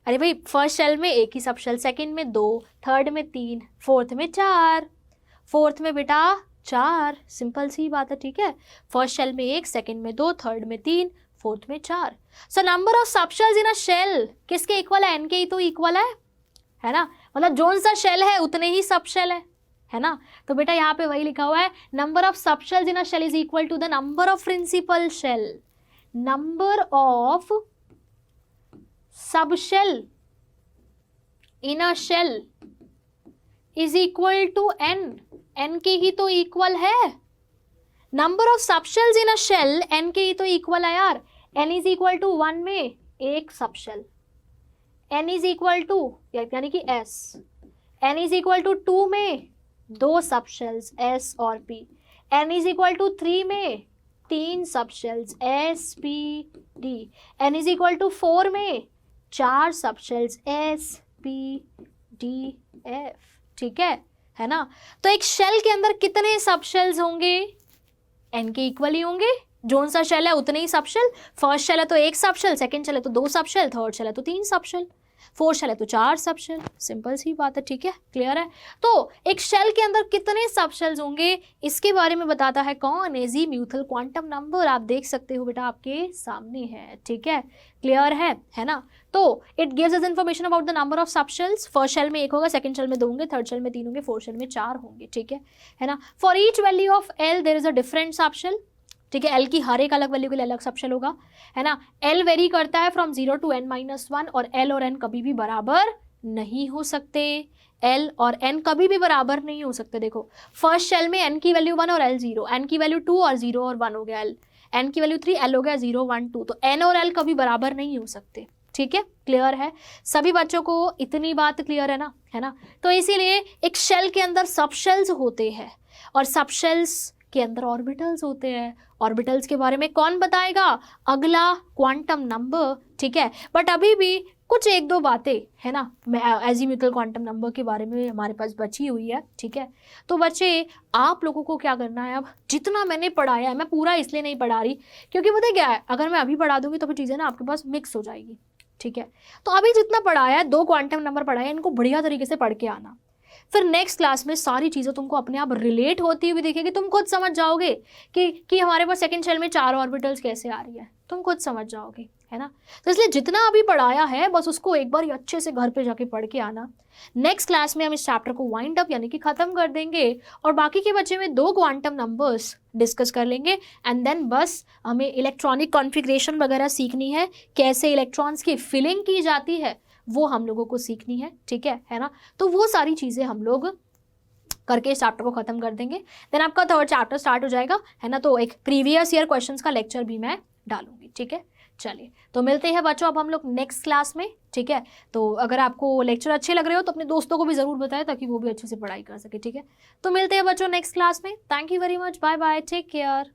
अरे भाई फर्स्ट शेल में एक ही सब शेल, सेकेंड में 2, थर्ड में 3, फोर्थ में 4, फोर्थ में बेटा 4, सिंपल सी बात है, ठीक है। फर्स्ट शेल में 1, सेकेंड में 2, थर्ड में 3, फोर्थ में 4। So number of subshells in a shell किसके इक्वल है, n के ही तो इक्वल है ना, मतलब जोन सा शेल है उतने ही सब शेल है ना। तो बेटा यहाँ पे वही लिखा हुआ है, number of subshells in a shell is equal to the number of principal shell, number of subshell in a shell is equal to n के ही तो इक्वल है, number of subshells in a shell n के ही तो equal है यार, n is equal to 1 में एक subshell, n is equal to यानी कि s, n is equal to 2 में दो सबशेल्स s और p, n is equal to 3 में तीन subshells s p d, n is equal to 4 में चार subshells s p d f, ठीक है ना। तो एक शेल के अंदर कितने सबशेल्स होंगे, n के इक्वल ही होंगे, जोन सा शेल है उतने ही सबशेल, फर्स्ट शेल है तो एक सबशेल, सेकंड शेल है तो दो सबशेल, थर्ड शेल है तो तीन सबशेल, फोर्थ शेल है तो चार सबशेल, सिंपल सी बात है, ठीक है, क्लियर है। तो एक शेल के अंदर कितने सबशेल्स होंगे इसके बारे में बताता है कौन, एजीम्यूथल क्वांटम नंबर, आप देख सकते हो बेटा आपके सामने है, ठीक है, क्लियर है ना। तो it gives us information about the number of subshells, first shell में एक होगा, सेकंड शेल में दो होंगे, थर्ड शेल में तीन होंगे, फोर्थ शेल में चार होंगे, ठीक है ना। For each value of L there is a different subshell, ठीक है, एल की हर एक अलग वैल्यू के लिए अलग सबशेल होगा, है ना। एल वेरी करता है फ्रॉम 0 to n-1 और एल और एन कभी भी बराबर नहीं हो सकते, एल और एन कभी भी बराबर नहीं हो सकते। देखो फर्स्ट शेल में एन की वैल्यू 1 और एल 0, एन की वैल्यू 2 और 0 और 1 हो गया एल, एन की वैल्यू 3, एल हो गया 0 1 2, तो एन और एल कभी बराबर नहीं हो सकते, ठीक है, क्लियर है। सभी बच्चों को इतनी बात क्लियर है ना। तो इसीलिए एक शेल के अंदर सबशेल्स होते हैं और सबशेल्स के अंदर ऑर्बिटल्स होते हैं, ऑर्बिटल्स के बारे में कौन बताएगा, अगला क्वांटम नंबर, ठीक है। बट अभी भी कुछ एक दो बातें है ना एजीम्यूथल क्वांटम नंबर के बारे में हमारे पास बची हुई है, ठीक है। तो बच्चे आप लोगों को क्या करना है, अब जितना मैंने पढ़ाया है, मैं पूरा इसलिए नहीं पढ़ा रही क्योंकि पता क्या है, अगर मैं अभी पढ़ा दूंगी तो फिर चीज़ें ना आपके पास मिक्स हो जाएगी, ठीक है। तो अभी जितना पढ़ाया है, दो क्वांटम नंबर पढ़ाया है, इनको बढ़िया तरीके से पढ़ के आना, फिर नेक्स्ट क्लास में सारी चीज़ें तुमको अपने आप रिलेट होती हुई दिखेगी, तुम खुद समझ जाओगे कि हमारे पास सेकंड शेल में चार ऑर्बिटल्स कैसे आ रही है, तुम खुद समझ जाओगे, है ना। तो इसलिए जितना अभी पढ़ाया है बस उसको एक बार अच्छे से घर पे जाके पढ़ के आना। नेक्स्ट क्लास में हम इस चैप्टर को वाइंड अप यानी कि ख़त्म कर देंगे और बाकी के बच्चे में दो क्वांटम नंबर्स डिस्कस कर लेंगे एंड देन बस हमें इलेक्ट्रॉनिक कॉन्फ़िगरेशन वगैरह सीखनी है, कैसे इलेक्ट्रॉन्स की फिलिंग की जाती है वो हम लोगों को सीखनी है, ठीक है ना। तो वो सारी चीज़ें हम लोग करके इस चैप्टर को ख़त्म कर देंगे, देन आपका थर्ड चैप्टर स्टार्ट हो जाएगा, है ना। तो एक प्रीवियस ईयर क्वेश्चंस का लेक्चर भी मैं डालूंगी, ठीक है। चलिए तो मिलते हैं बच्चों अब हम लोग नेक्स्ट क्लास में, ठीक है। तो अगर आपको लेक्चर अच्छे लग रहे हो तो अपने दोस्तों को भी ज़रूर बताएं ताकि वो भी अच्छे से पढ़ाई कर सके, ठीक है। तो मिलते हैं बच्चों नेक्स्ट क्लास में, thank you very much, bye bye, take care.